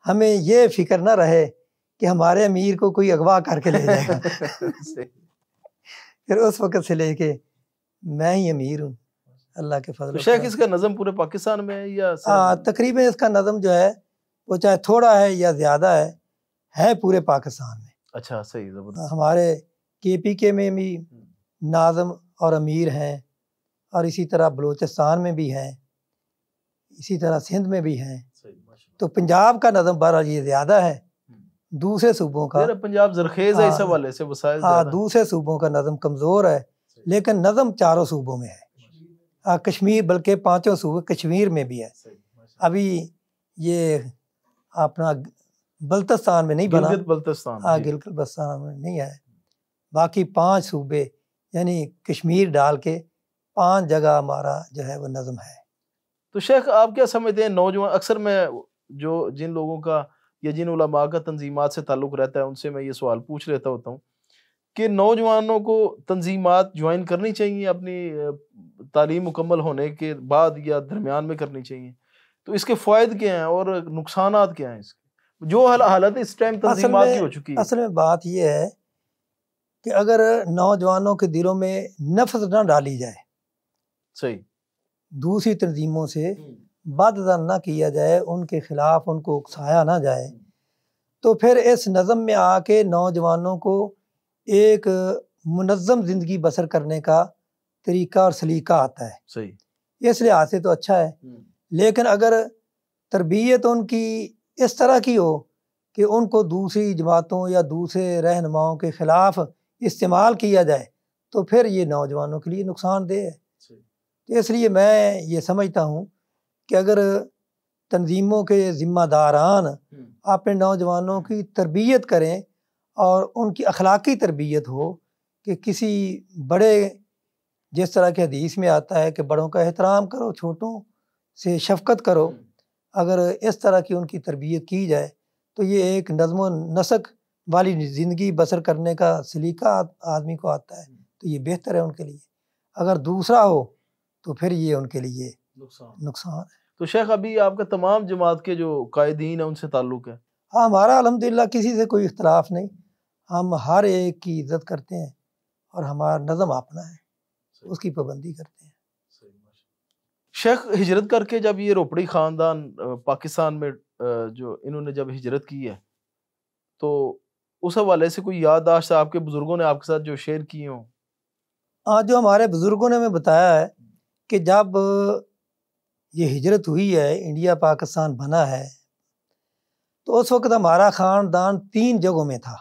ہمیں یہ فکر نہ رہے کہ ہمارے امیر کو کوئی اغوا کر کے لے جائے گا۔ پھر اس وقت سے لے کے میں ہی امیر ہوں اللہ کے فضل۔ شیخ اس کا نظم پورے پاکستان میں ہے یا تقریباً اس کا نظم جو ہے وہ چاہے تھوڑا ہے یا زیادہ ہے پورے پاکستان میں۔ اچھا صحیح، زبردست۔ ہمارے KPK میں بھی ناظم اور امیر ہیں، اور اسی طرح بلوچستان میں بھی ہیں، اسی طرح سندھ میں بھی ہیں۔ تو پنجاب کا نظم بہرحال یہ زیادہ ہے، دوسرے صوبوں کا پنجاب زرخیز ہے اس حوالے سے، وسائل زیادہ ہیں۔ دوسرے صوبوں کا نظم کمزور ہے، لیکن نظم چاروں صوبوں میں ہے، کشمیر بلکہ 5 صوبے کشمیر میں بھی ہے۔ ابھی یہ اپنا بلتستان میں نہیں بنا، گلگت بلتستان، گلگت بلتستان میں نہیں ہے، باقی 5 صوبے یعنی کشمیر ڈال کے 5 جگہ ہمارا جو ہے وہ نظم ہے۔ تو شیخ آپ کیا سمجھتے ہیں نوجوان، اکثر میں جن لوگوں کا یا جن علماء کا تنظیمات سے تعلق رہتا ہے ان سے میں یہ سوال پوچھ لیتا ہوتا ہوں کہ نوجوانوں کو تنظیمات جوائن کرنی چاہیے اپنی تعلیم مکمل ہونے کے بعد یا درمیان میں کرنی چاہیے؟ تو اس کے فوائد کیا ہیں اور نقصانات کیا ہیں اس کے، جو حالت اس ٹائم تنظیمات کی ہو چکی ہے؟ اصل میں بات یہ ہے کہ اگر نوجوانوں کے دلوں میں نفرت نہ ڈالی جائے، صحیح، دوسری تنظیموں سے بد ظن نہ کیا جائے، ان کے خلاف ان کو اکسایا نہ جائے، تو پھر اس نظم میں آ کے نوجوانوں کو ایک منظم زندگی بسر کرنے کا طریقہ اور سلیقہ آتا ہے۔ صحیح، اس لحاظ سے تو اچھا ہے، لیکن اگر تربیت ان کی اس طرح کی ہو کہ ان کو دوسری جماعتوں یا دوسرے رہنماؤں کے خلاف استعمال کیا جائے تو پھر یہ نوجوانوں کے لیے نقصان دہ ہے۔ تو اس لیے میں یہ سمجھتا ہوں کہ اگر تنظیموں کے ذمہ داران اپنے نوجوانوں کی تربیت کریں اور ان کی اخلاقی تربیت ہو کہ کسی بڑے، جس طرح کے حدیث میں آتا ہے کہ بڑوں کا احترام کرو، چھوٹوں سے شفقت کرو، اگر اس طرح کی ان کی تربیت کی جائے تو یہ ایک نظم و نسق والی زندگی بسر کرنے کا سلیقہ آدمی کو آتا ہے، تو یہ بہتر ہے ان کے لیے۔ اگر دوسرا ہو تو پھر یہ ان کے لیے نقصان ہے۔ تو شیخ ابھی آپ کا تمام جماعت کے جو قائدین ہیں ان سے تعلق ہے؟ ہاں، ہمارا الحمدللہ کسی سے کوئی اختلاف نہیں، ہم ہر ایک کی عزت کرتے ہیں اور ہمارا نظم اپنا ہے، اس کی پابندی کرتے ہیں۔ شیخ ہجرت کر کے جب یہ روپڑی خاندان پاکستان میں جو انہوں نے جب ہجرت کی ہے تو اس حوالے سے کوئی یادداشت آپ کے بزرگوں نے آپ کے ساتھ جو شیئر کی ہوں؟ ہاں، جو ہمارے بزرگوں نے ہمیں بتایا ہے کہ جب یہ ہجرت ہوئی ہے، انڈیا پاکستان بنا ہے، تو اس وقت ہمارا خاندان 3 جگہوں میں تھا۔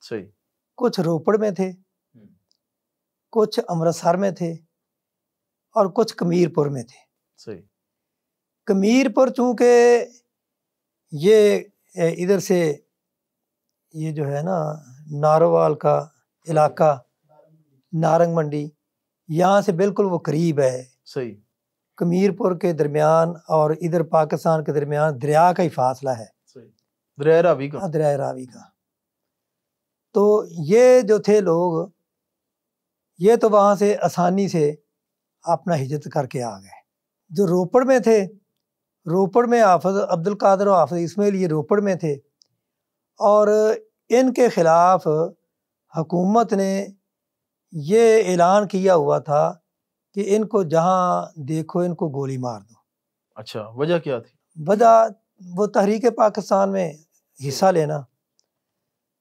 صحیح، کچھ روپڑ میں تھے، کچھ امرتسر میں تھے اور کچھ کمیر پور میں تھے۔ صحیح، کمیر پور چونکہ یہ ادھر سے یہ جو ہے نا ناروال کا علاقہ، نارنگ منڈی، یہاں سے بالکل وہ قریب ہے۔ صحیح، کمیر پور کے درمیان اور ادھر پاکستان کے درمیان دریا کا ہی فاصلہ ہے، صحیح، دریائے راوی کا۔ دریائے راوی کا۔ تو یہ جو تھے لوگ، یہ تو وہاں سے آسانی سے اپنا ہجرت کر کے آ گئے۔ جو روپڑ میں تھے، روپڑ میں حافظ عبدالقادر و حافظ اسماعیل یہ روپڑ میں تھے، اور ان کے خلاف حکومت نے یہ اعلان کیا ہوا تھا کہ ان کو جہاں دیکھو ان کو گولی مار دو۔ اچھا، وجہ کیا تھی؟ وجہ وہ تحریک پاکستان میں حصہ لینا،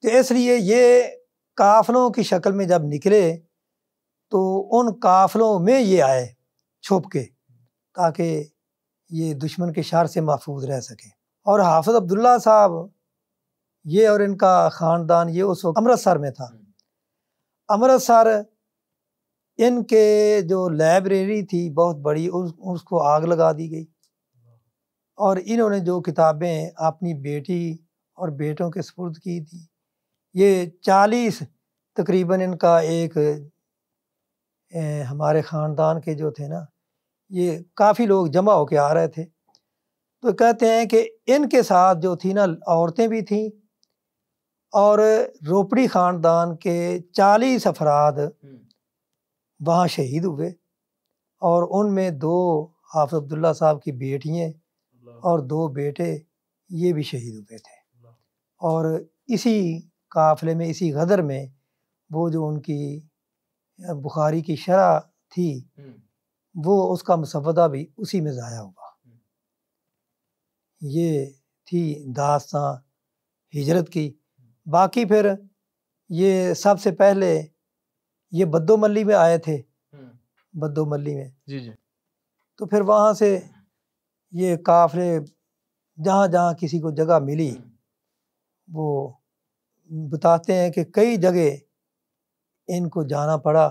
تو اس لیے یہ قافلوں کی شکل میں جب نکلے تو ان قافلوں میں یہ آئے چھپ کے تاکہ یہ دشمن کے شر سے محفوظ رہ سکے۔ اور حافظ عبداللہ صاحب یہ اور ان کا خاندان یہ اس وقت امرتسر میں تھا۔ امرتسر ان کے جو لائبریری تھی بہت بڑی اس کو آگ لگا دی گئی، اور انہوں نے جو کتابیں اپنی بیٹی اور بیٹوں کے سپرد کی تھی، یہ 40 تقریباً ان کا ایک ہمارے خاندان کے جو تھے نا، یہ کافی لوگ جمع ہو کے آ رہے تھے، تو کہتے ہیں کہ ان کے ساتھ جو تھی نا عورتیں بھی تھیں، اور روپڑی خاندان کے 40 افراد وہاں شہید ہوئے، اور ان میں 2 حافظ عبداللہ صاحب کی بیٹیاں اور 2 بیٹے یہ بھی شہید ہوئے تھے۔ اور اسی قافلے میں، اسی غدر میں، وہ جو ان کی بخاری کی شرح تھی وہ اس کا مسودہ بھی اسی میں ضائع ہوا۔ یہ تھی داستان ہجرت کی۔ باقی پھر یہ سب سے پہلے یہ بدو ملی میں آئے تھے، بدو ملی میں، جی جی، تو پھر وہاں سے یہ قافلے جہاں جہاں کسی کو جگہ ملی، وہ بتاتے ہیں کہ کئی جگہ ان کو جانا پڑا،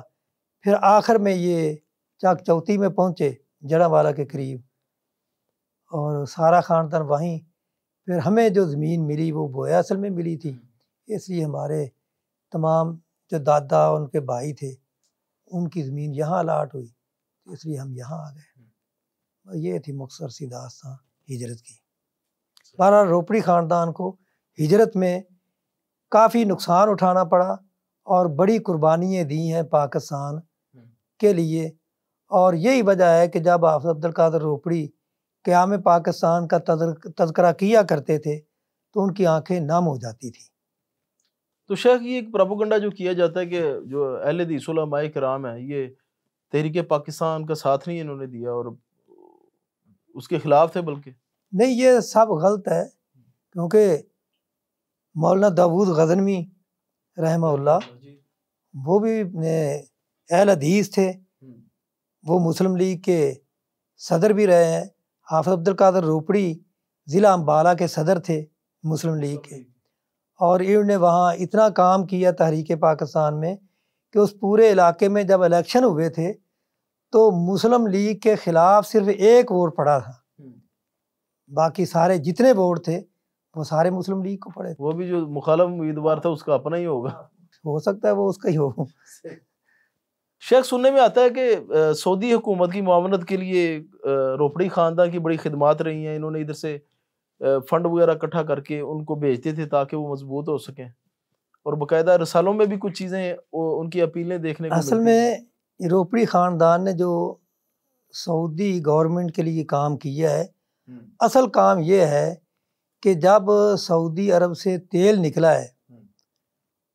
پھر آخر میں یہ چاک چوتی میں پہنچے، جڑا والا کے قریب، اور سارا خاندان وہیں۔ پھر ہمیں جو زمین ملی وہ بویا اصل میں ملی تھی، اس لیے ہمارے تمام جو دادا ان کے بھائی تھے ان کی زمین یہاں الاٹ ہوئی، اس لیے ہم یہاں آ گئے۔ یہ تھی مختصر سی داستان ہجرت کی۔ بہرحال روپڑی خاندان کو ہجرت میں کافی نقصان اٹھانا پڑا، اور بڑی قربانیاں دی ہیں پاکستان کے لیے، اور یہی وجہ ہے کہ جب حافظ عبد القادر روپڑی قیام پاکستان کا تذکرہ کیا کرتے تھے تو ان کی آنکھیں نم ہو جاتی تھی۔ تو شیخ یہ ایک پروپیگنڈا جو کیا جاتا ہے کہ جو اہل حدیث علماء کرام ہیں یہ تحریک پاکستان کا ساتھ نہیں انہوں نے دیا اور اس کے خلاف تھے، بلکہ نہیں، یہ سب غلط ہے، کیونکہ مولانا داود غزنوی رحمہ اللہ وہ بھی اہل حدیث تھے، وہ مسلم لیگ کے صدر بھی رہے ہیں۔ حافظ عبد القادر روپڑی ضلع امبالہ کے صدر تھے مسلم لیگ کے، اور انہوں نے وہاں اتنا کام کیا تحریک پاکستان میں کہ اس پورے علاقے میں جب الیکشن ہوئے تھے تو مسلم لیگ کے خلاف صرف 1 ووٹ پڑا تھا، باقی سارے جتنے ووٹ تھے وہ سارے مسلم لیگ کو پڑے تھے۔ وہ بھی جو مخالف امیدوار تھا اس کا اپنا ہی ہوگا، ہو سکتا ہے وہ اس کا ہی ہو۔ شیخ سننے میں آتا ہے کہ سعودی حکومت کی معاونت کے لیے روپڑی خاندان کی بڑی خدمات رہی ہیں، انہوں نے ادھر سے فنڈ وغیرہ اکٹھا کر کے ان کو بھیجتے تھے تاکہ وہ مضبوط ہو سکیں، اور باقاعدہ رسالوں میں بھی کچھ چیزیں ان کی اپیلیں دیکھنے کو اصل ملتی ہیں۔ میں روپڑی خاندان نے جو سعودی گورنمنٹ کے لیے کام کیا ہے، اصل کام یہ ہے کہ جب سعودی عرب سے تیل نکلا ہے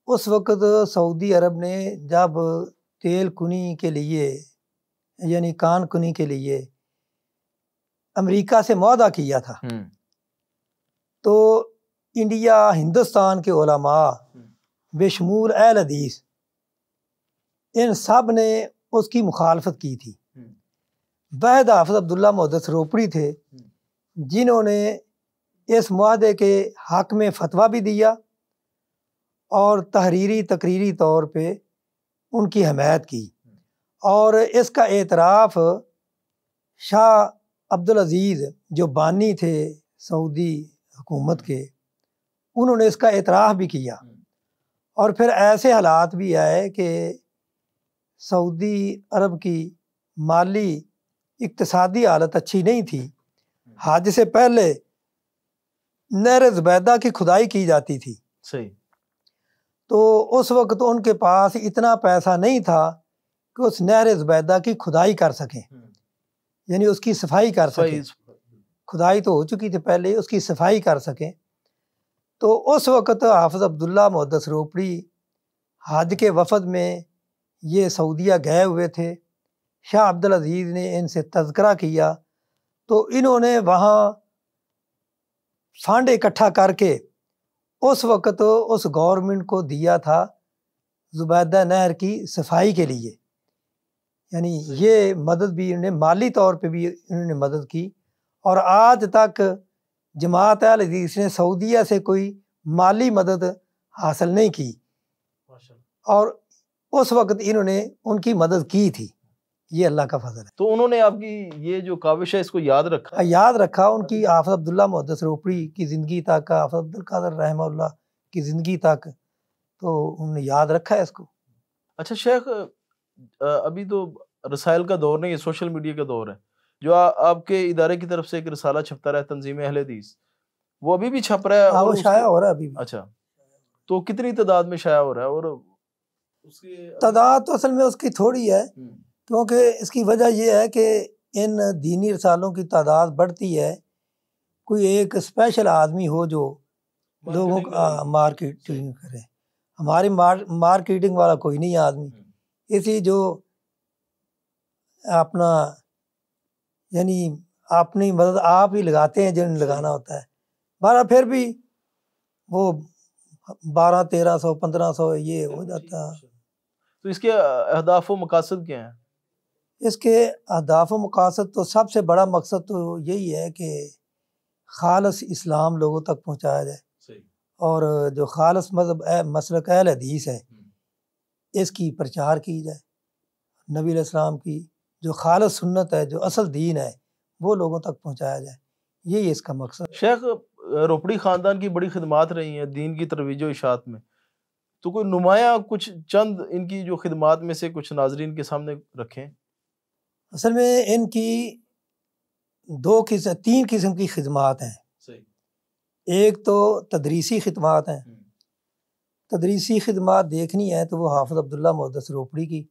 اس وقت سعودی عرب نے جب تیل کنی کے لیے یعنی کان کنی کے لیے امریکہ سے معاہدہ کیا تھا، تو انڈیا ہندوستان کے علماء بشمول اہل حدیث ان سب نے اس کی مخالفت کی تھی۔ واحد حافظ عبداللہ محدث روپڑی تھے جنہوں نے اس معاہدے کے حق میں فتویٰ بھی دیا اور تقریری طور پہ ان کی حمایت کی، اور اس کا اعتراف شاہ عبدالعزیز جو بانی تھے سعودی حکومت کے، انہوں نے اس کا اعتراف بھی کیا۔ اور پھر ایسے حالات بھی آئے کہ سعودی عرب کی مالی اقتصادی حالت اچھی نہیں تھی، حج سے پہلے نہر زبیدہ کی کھدائی کی جاتی تھی، صحیح، تو اس وقت ان کے پاس اتنا پیسہ نہیں تھا کہ اس نہر زبیدہ کی کھدائی کر سکیں، یعنی اس کی صفائی کر سکیں، کھدائی تو ہو چکی تھی پہلے، اس کی صفائی کر سکیں۔ تو اس وقت حافظ عبداللہ محدث روپڑی حج کے وفد میں یہ سعودیہ گئے ہوئے تھے، شاہ عبدالعزیز نے ان سے تذکرہ کیا تو انہوں نے وہاں فنڈ اکٹھا کر کے اس وقت اس گورنمنٹ کو دیا تھا زبیدہ نہر کی صفائی کے لیے، یعنی یہ مدد بھی انہوں نے مالی طور پہ بھی انہوں نے مدد کی، اور آج تک جماعت اہل حدیث نے سعودیہ سے کوئی مالی مدد حاصل نہیں کی۔ اور اس وقت انہوں نے ان کی مدد کی تھی، یہ اللہ کا فضل ہے۔ تو انہوں نے آپ کی یہ جو کاوش ہے اس کو یاد رکھا؟ یاد رکھا، ان کی حافظ عبداللہ محدث روپڑی کی زندگی تک، حافظ عبد القادر رحمہ اللہ کی زندگی تک، تو انہوں نے یاد رکھا ہے اس کو۔ اچھا شیخ، ابھی تو رسائل کا دور نہیں ہے، سوشل میڈیا کا دور ہے، جو آپ کے ادارے کی طرف سے ایک رسالہ چھپتا رہا ہے تنظیم اہل حدیث، وہ ابھی بھی چھپ رہا ہے؟ ہاں، وہ شائع ہو رہا ہے ابھی بھی۔ اچھا، تو کتنی تعداد میں شائع ہو رہا ہے؟ اور اس کی تعداد تو اصل میں اس کی تھوڑی ہے، کیونکہ اس کی وجہ یہ ہے کہ ان دینی رسالوں کی تعداد بڑھتی ہے، کوئی ایک اسپیشل آدمی ہو جو لوگوں کو مارکیٹنگ کرے۔ ہماری مارکیٹنگ والا کوئی نہیں آدمی، اسی جو اپنا یعنی اپنی مدد آپ ہی لگاتے ہیں جنہیں لگانا ہوتا ہے، بارہ پھر بھی وہ 1200 1500 یہ ہو جاتا ہے۔ تو اس کے اہداف و مقاصد کیا ہیں؟ اس کے اہداف و مقاصد تو سب سے بڑا مقصد تو یہی ہے کہ خالص اسلام لوگوں تک پہنچایا جائے، اور جو خالص مذہب مسلک اہل حدیث ہے اس کی پرچار کی جائے، نبی علیہ السلام کی جو خالص سنت ہے، جو اصل دین ہے، وہ لوگوں تک پہنچایا جائے، یہی اس کا مقصد۔ شیخ، روپڑی خاندان کی بڑی خدمات رہی ہیں دین کی ترویج و اشاعت میں، تو کوئی نمایاں کچھ چند ان کی جو خدمات میں سے کچھ ناظرین کے سامنے رکھیں۔ اصل میں ان کی تین قسم کی خدمات ہیں۔ ایک تو تدریسی خدمات ہیں، تدریسی خدمات دیکھنی ہے تو وہ حافظ عبداللہ محدث روپڑی کی،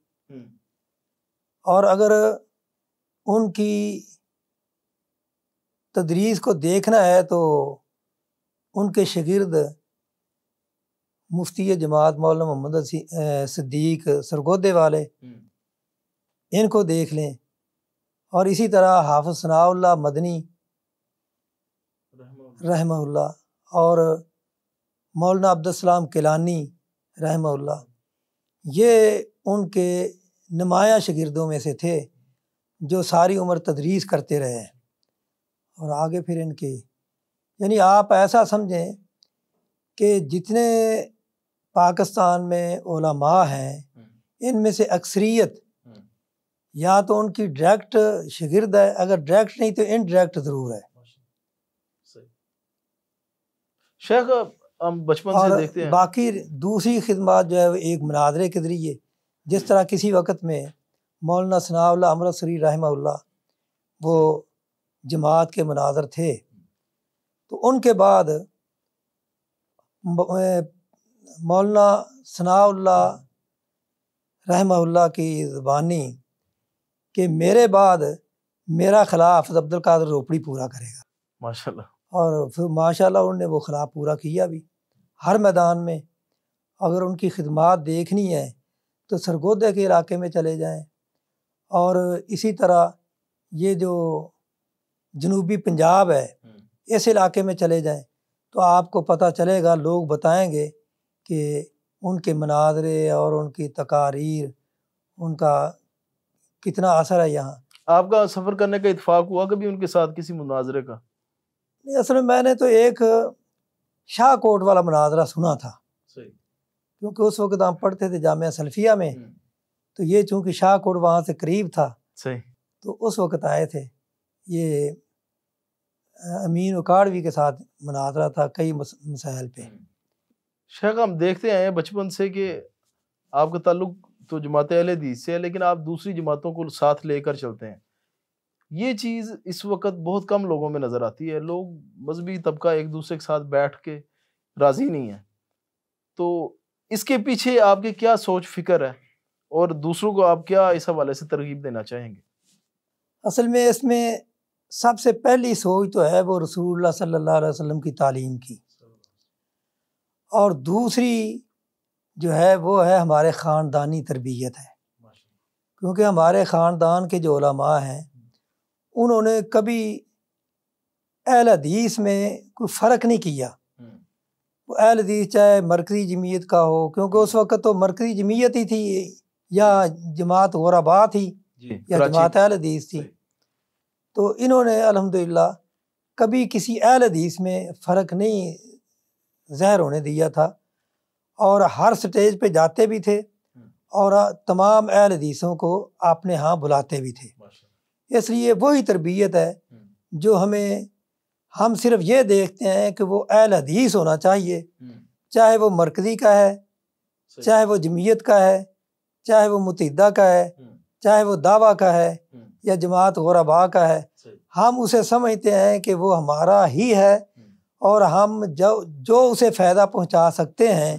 اور اگر ان کی تدریس کو دیکھنا ہے تو ان کے شاگرد مفتی جماعت مولانا محمد صدیق سرگودے والے، ان کو دیکھ لیں، اور اسی طرح حافظ ثناء اللہ مدنی رحمہ اللہ، اور مولانا عبدالسلام کیلانی رحمہ اللہ، یہ ان کے نمایاں شاگردوں میں سے تھے جو ساری عمر تدریس کرتے رہے ہیں، اور آگے پھر ان کی یعنی آپ ایسا سمجھیں کہ جتنے پاکستان میں علماء ہیں ان میں سے اکثریت یا تو ان کی ڈائریکٹ شاگرد ہے، اگر ڈائریکٹ نہیں تو انڈائریکٹ ضرور ہے۔ شیخ، ہم بچپن سے دیکھتے ہیں، باقی دوسری خدمات جو ہے وہ ایک مناظرے کے ذریعے، جس طرح کسی وقت میں مولانا ثناء اللہ امرتسری رحمہ اللہ وہ جماعت کے مناظر تھے، تو ان کے بعد مولانا ثناء اللہ رحمہ اللہ کی زبانی کہ میرے بعد میرا خلا حافظ عبد القادر روپڑی پورا کرے گا، ماشاءاللہ، اور پھر ماشاءاللہ انہوں نے وہ خلا پورا کیا بھی۔ ہر میدان میں اگر ان کی خدمات دیکھنی ہے تو سرگودے کے علاقے میں چلے جائیں، اور اسی طرح یہ جو جنوبی پنجاب ہے اس علاقے میں چلے جائیں تو آپ کو پتہ چلے گا، لوگ بتائیں گے کہ ان کے مناظرے اور ان کی تقاریر، ان کا کتنا اثر ہے یہاں۔ آپ کا سفر کرنے کا اتفاق ہوا کبھی ان کے ساتھ کسی مناظرے کا؟ اصل میں نے تو ایک شاہ کوٹ والا مناظرہ سنا تھا، کیونکہ اس وقت ہم پڑھتے تھے جامعہ سلفیہ میں، تو یہ چونکہ شاہ کوٹ وہاں سے قریب تھا تو اس وقت آئے تھے۔ یہ امین اکاڑوی کے ساتھ مناظرہ تھا کئی مسائل پہ۔ شیخ، ہم دیکھتے ہیں بچپن سے کہ آپ کا تعلق تو جماعت اہل حدیث سے ہے، لیکن آپ دوسری جماعتوں کو ساتھ لے کر چلتے ہیں۔ یہ چیز اس وقت بہت کم لوگوں میں نظر آتی ہے، لوگ مذہبی طبقہ ایک دوسرے کے ساتھ بیٹھ کے راضی نہیں ہے، تو اس کے پیچھے آپ کے کیا سوچ فکر ہے، اور دوسروں کو آپ کیا اس حوالے سے ترغیب دینا چاہیں گے؟ اصل میں اس میں سب سے پہلی سوچ تو ہے وہ رسول اللہ صلی اللہ علیہ وسلم کی تعلیم کی، اور دوسری جو ہے وہ ہے ہمارے خاندانی تربیت ہے، کیونکہ ہمارے خاندان کے جو علماء ہیں انہوں نے کبھی اہل حدیث میں کوئی فرق نہیں کیا، وہ اہل حدیث چاہے مرکزی جمعیت کا ہو، کیونکہ اس وقت تو مرکزی جمعیت ہی تھی، یا جماعت غربا تھی، یا جماعت اہل حدیث تھی، تو انہوں نے الحمدللہ کبھی کسی اہل حدیث میں فرق نہیں ظاہر ہونے دیا تھا، اور ہر سٹیج پہ جاتے بھی تھے اور تمام اہل حدیثوں کو اپنے ہاں بلاتے بھی تھے۔ اس لیے وہی تربیت ہے جو ہم صرف یہ دیکھتے ہیں کہ وہ اہل حدیث ہونا چاہیے، چاہے وہ مرکزی کا ہے، چاہے وہ جمعیت کا ہے، چاہے وہ متحدہ کا ہے، چاہے وہ دعویٰ کا ہے یا جماعت غرباء کا ہے، ہم اسے سمجھتے ہیں کہ وہ ہمارا ہی ہے، اور ہم جو اسے فائدہ پہنچا سکتے ہیں،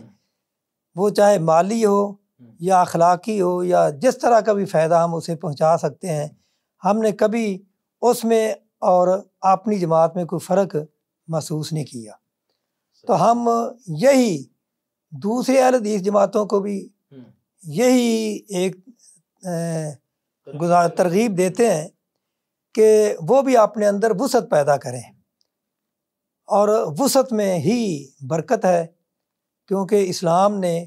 وہ چاہے مالی ہو یا اخلاقی ہو یا جس طرح کا بھی فائدہ ہم اسے پہنچا سکتے ہیں، ہم نے کبھی اس میں اور اپنی جماعت میں کوئی فرق محسوس نہیں کیا۔ تو ہم یہی دوسرے اہل حدیث جماعتوں کو بھی یہی ایک ترغیب دیتے ہیں کہ وہ بھی اپنے اندر وسعت پیدا کریں، اور وسعت میں ہی برکت ہے، کیونکہ اسلام نے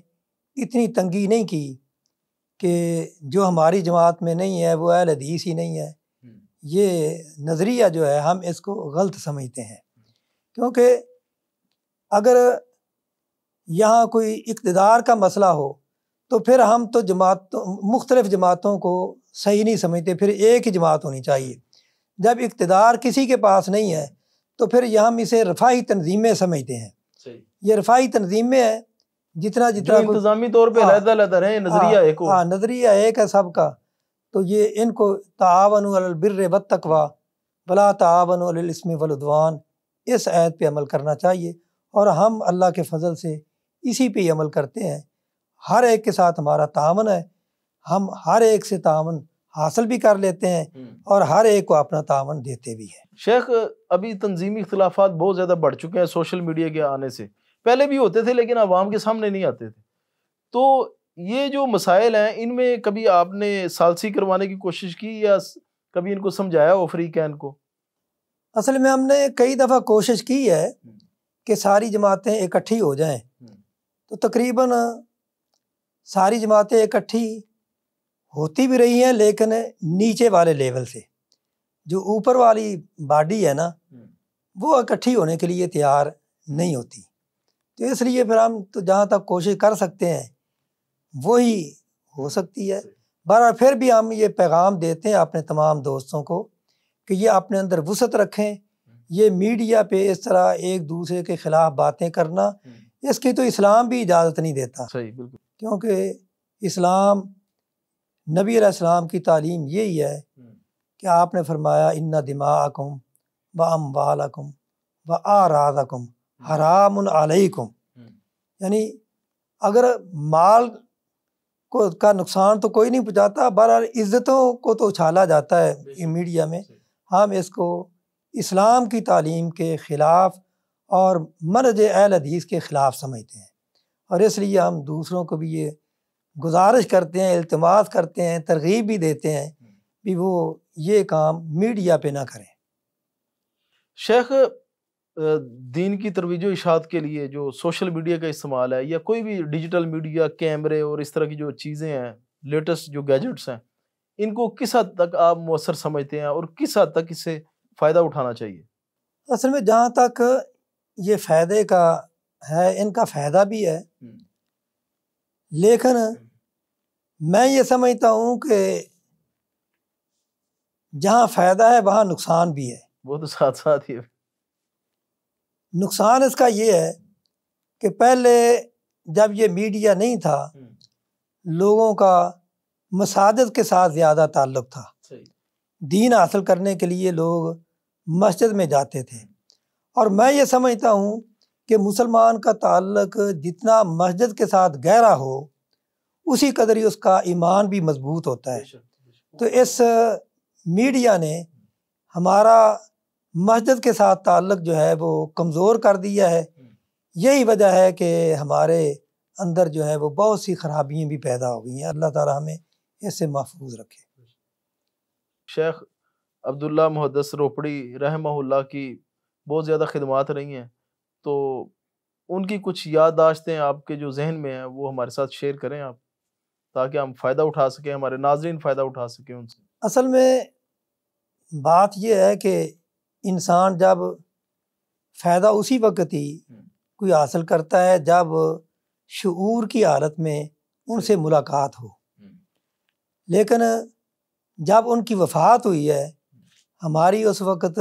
اتنی تنگی نہیں کی کہ جو ہماری جماعت میں نہیں ہے وہ اہل حدیث ہی نہیں ہے۔ یہ نظریہ جو ہے ہم اس کو غلط سمجھتے ہیں، کیونکہ اگر یہاں کوئی اقتدار کا مسئلہ ہو تو پھر ہم تو مختلف جماعتوں کو صحیح نہیں سمجھتے، پھر ایک ہی جماعت ہونی چاہیے۔ جب اقتدار کسی کے پاس نہیں ہے تو پھر ہم اسے رفاہی تنظیمیں سمجھتے ہیں۔ یہ رفاہی تنظیمیں ہیں، جتنا انتظامی طور پہ علیحدہ علیحدہ رہیں، نظریہ ایک ہو۔ نظریہ ایک ہے سب کا، تو یہ ان کو تعاونوا علی البر والتقوی ولا تعاونوا علی الاثم والعدوان، اس آیت پہ عمل کرنا چاہیے، اور ہم اللہ کے فضل سے اسی پہ عمل کرتے ہیں۔ ہر ایک کے ساتھ ہمارا تعاون ہے، ہم ہر ایک سے تعاون حاصل بھی کر لیتے ہیں اور ہر ایک کو اپنا تعاون دیتے بھی ہیں۔ شیخ، ابھی تنظیمی اختلافات بہت زیادہ بڑھ چکے ہیں سوشل میڈیا کے آنے سے، پہلے بھی ہوتے تھے لیکن عوام کے سامنے نہیں آتے تھے، تو یہ جو مسائل ہیں ان میں کبھی آپ نے ثالثی کروانے کی کوشش کی یا کبھی ان کو سمجھایا ہو فریقین کو؟ اصل میں ہم نے کئی دفعہ کوشش کی ہے کہ ساری جماعتیں اکٹھی ہو جائیں، تو تقریباً ساری جماعتیں اکٹھی ہوتی بھی رہی ہیں، لیکن نیچے والے لیول سے، جو اوپر والی باڈی ہے نا وہ اکٹھی ہونے کے لیے تیار نہیں ہوتی، تو اس لیے پھر ہم تو جہاں تک کوشش کر سکتے ہیں وہی ہو سکتی ہے۔ بہرحال پھر بھی ہم یہ پیغام دیتے ہیں اپنے تمام دوستوں کو کہ یہ اپنے اندر وسعت رکھیں، یہ میڈیا پہ اس طرح ایک دوسرے کے خلاف باتیں کرنا، اس کی تو اسلام بھی اجازت نہیں دیتا، کیونکہ اسلام، نبی علیہ السلام کی تعلیم یہی ہے کہ آپ نے فرمایا ان دماءکم واموالکم واعراضکم حرام علیکم، یعنی اگر مال کا نقصان تو کوئی نہیں پہنچاتا، بہرحال عزتوں کو تو اچھالا جاتا ہے میڈیا میں، ہم اس کو اسلام کی تعلیم کے خلاف اور منہج اہل حدیث کے خلاف سمجھتے ہیں، اور اس لیے ہم دوسروں کو بھی یہ گزارش کرتے ہیں، التماس کرتے ہیں، ترغیب بھی دیتے ہیں کہ وہ یہ کام میڈیا پہ نہ کریں۔ شیخ، دین کی ترویج و اشاعت کے لیے جو سوشل میڈیا کا استعمال ہے یا کوئی بھی ڈیجیٹل میڈیا، کیمرے اور اس طرح کی جو چیزیں ہیں، لیٹسٹ جو گیجٹس ہیں، ان کو کس حد تک آپ مؤثر سمجھتے ہیں اور کس حد تک اس سے فائدہ اٹھانا چاہیے؟ اصل میں جہاں تک یہ فائدے کا ہے، ان کا فائدہ بھی ہے، لیکن میں یہ سمجھتا ہوں کہ جہاں فائدہ ہے وہاں نقصان بھی ہے۔ وہ تو ساتھ ساتھ ہی ہے۔ نقصان اس کا یہ ہے کہ پہلے جب یہ میڈیا نہیں تھا، لوگوں کا مساجد کے ساتھ زیادہ تعلق تھا، دین حاصل کرنے کے لیے لوگ مسجد میں جاتے تھے، اور میں یہ سمجھتا ہوں کہ مسلمان کا تعلق جتنا مسجد کے ساتھ گہرا ہو اسی قدر ہی اس کا ایمان بھی مضبوط ہوتا ہے۔ تو اس میڈیا نے ہمارا مسجد کے ساتھ تعلق جو ہے وہ کمزور کر دیا ہے، یہی وجہ ہے کہ ہمارے اندر جو ہے وہ بہت سی خرابیاں بھی پیدا ہو گئی ہیں۔ اللہ تعالیٰ ہمیں اس سے محفوظ رکھے۔ شیخ عبداللہ محدث روپڑی رحمہ اللہ کی بہت زیادہ خدمات رہی ہیں، تو ان کی کچھ یادداشتیں آپ کے جو ذہن میں ہیں وہ ہمارے ساتھ شیئر کریں آپ، تاکہ ہم فائدہ اٹھا سکیں، ہمارے ناظرین فائدہ اٹھا سکیں ان سے۔ اصل میں بات یہ ہے کہ انسان جب فائدہ اسی وقت ہی کوئی حاصل کرتا ہے جب شعور کی حالت میں ان سے ملاقات ہو. لیکن جب ان کی وفات ہوئی ہے ہماری اس وقت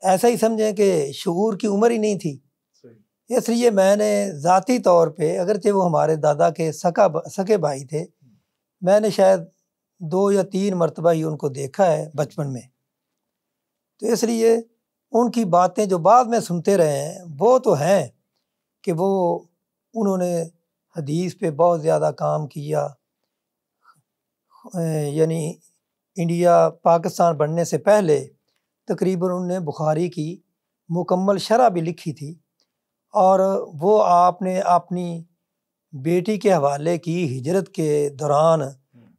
ایسا ہی سمجھیں کہ شعور کی عمر ہی نہیں تھی. اس لیے میں نے ذاتی طور پہ اگرچہ وہ ہمارے دادا کے سکے بھائی تھے میں نے شاید 2 یا 3 مرتبہ ہی ان کو دیکھا ہے بچپن میں. تو اس لیے ان کی باتیں جو بعد میں سنتے رہے ہیں وہ تو ہیں کہ وہ انہوں نے حدیث پہ بہت زیادہ کام کیا. یعنی انڈیا پاکستان بننے سے پہلے تقریباً انہوں نے بخاری کی مکمل شرح بھی لکھی تھی اور وہ آپ نے اپنی بیٹی کے حوالے کی ہجرت کے دوران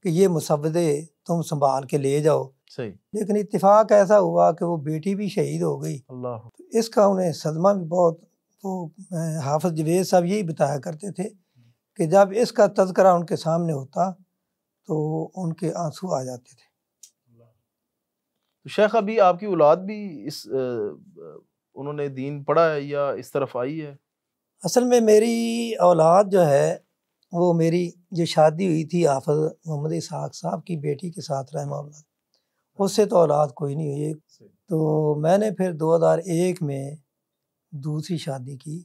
کہ یہ مسودے تم سنبھال کے لے جاؤ. صحیح. لیکن اتفاق ایسا ہوا کہ وہ بیٹی بھی شہید ہو گئی. اللہ. اس کا انہیں صدمہ بھی بہت. وہ حافظ جوید صاحب یہی بتایا کرتے تھے کہ جب اس کا تذکرہ ان کے سامنے ہوتا تو ان کے آنسو آ جاتے تھے. تو شیخ ابھی آپ کی اولاد بھی اس انہوں نے دین پڑھا ہے یا اس طرف آئی ہے؟ اصل میں میری اولاد جو ہے وہ میری جو شادی ہوئی تھی حافظ محمد اسحاق صاحب کی بیٹی کے ساتھ رحمہ اللہ اس سے تو اولاد کوئی نہیں ہوئی. تو میں نے پھر 2001 میں دوسری شادی کی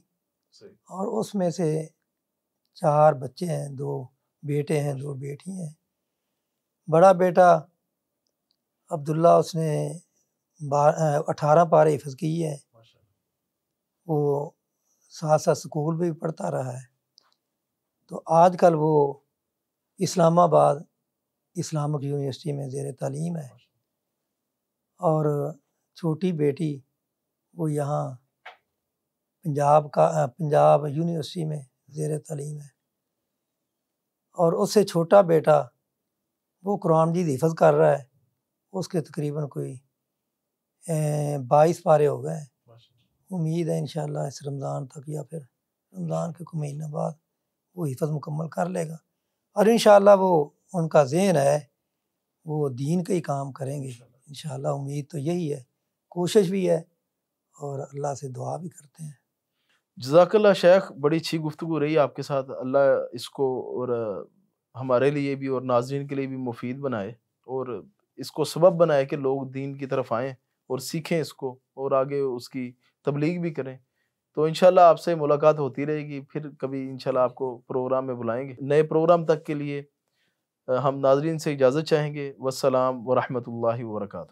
اور اس میں سے 4 بچے ہیں, 2 بیٹے ہیں 2 بیٹی ہیں. بڑا بیٹا عبداللہ اس نے 18 پارے حفظ کی ہے. وہ ساتھ ساتھ اسکول بھی پڑھتا رہا ہے. تو آج کل وہ اسلام آباد اسلامک یونیورسٹی میں زیر تعلیم ہے اور چھوٹی بیٹی وہ یہاں پنجاب یونیورسٹی میں زیر تعلیم ہے. اور اس سے چھوٹا بیٹا وہ قرآن مجید حفظ کر رہا ہے. اس کے تقریباً کوئی 22 پارے ہو گئے ہیں. امید ہے انشاءاللہ اس رمضان تک یا پھر رمضان کے کوئی مہینہ بعد وہ حفظ مکمل کر لے گا اور انشاءاللہ وہ ان کا ذہن ہے وہ دین کا ہی کام کریں گے انشاءاللہ. امید تو یہی ہے, کوشش بھی ہے اور اللہ سے دعا بھی کرتے ہیں. جزاک اللہ شیخ, بڑی اچھی گفتگو رہی آپ کے ساتھ. اللہ اس کو اور ہمارے لیے بھی اور ناظرین کے لیے بھی مفید بنائے اور اس کو سبب بنائے کہ لوگ دین کی طرف آئیں اور سیکھیں اس کو اور آگے اس کی تبلیغ بھی کریں. تو انشاءاللہ آپ سے ملاقات ہوتی رہے گی. پھر کبھی انشاءاللہ آپ کو پروگرام میں بلائیں گے. نئے پروگرام تک کے لیے ہم ناظرین سے اجازت چاہیں گے. والسلام ورحمۃ اللہ وبرکاتہ.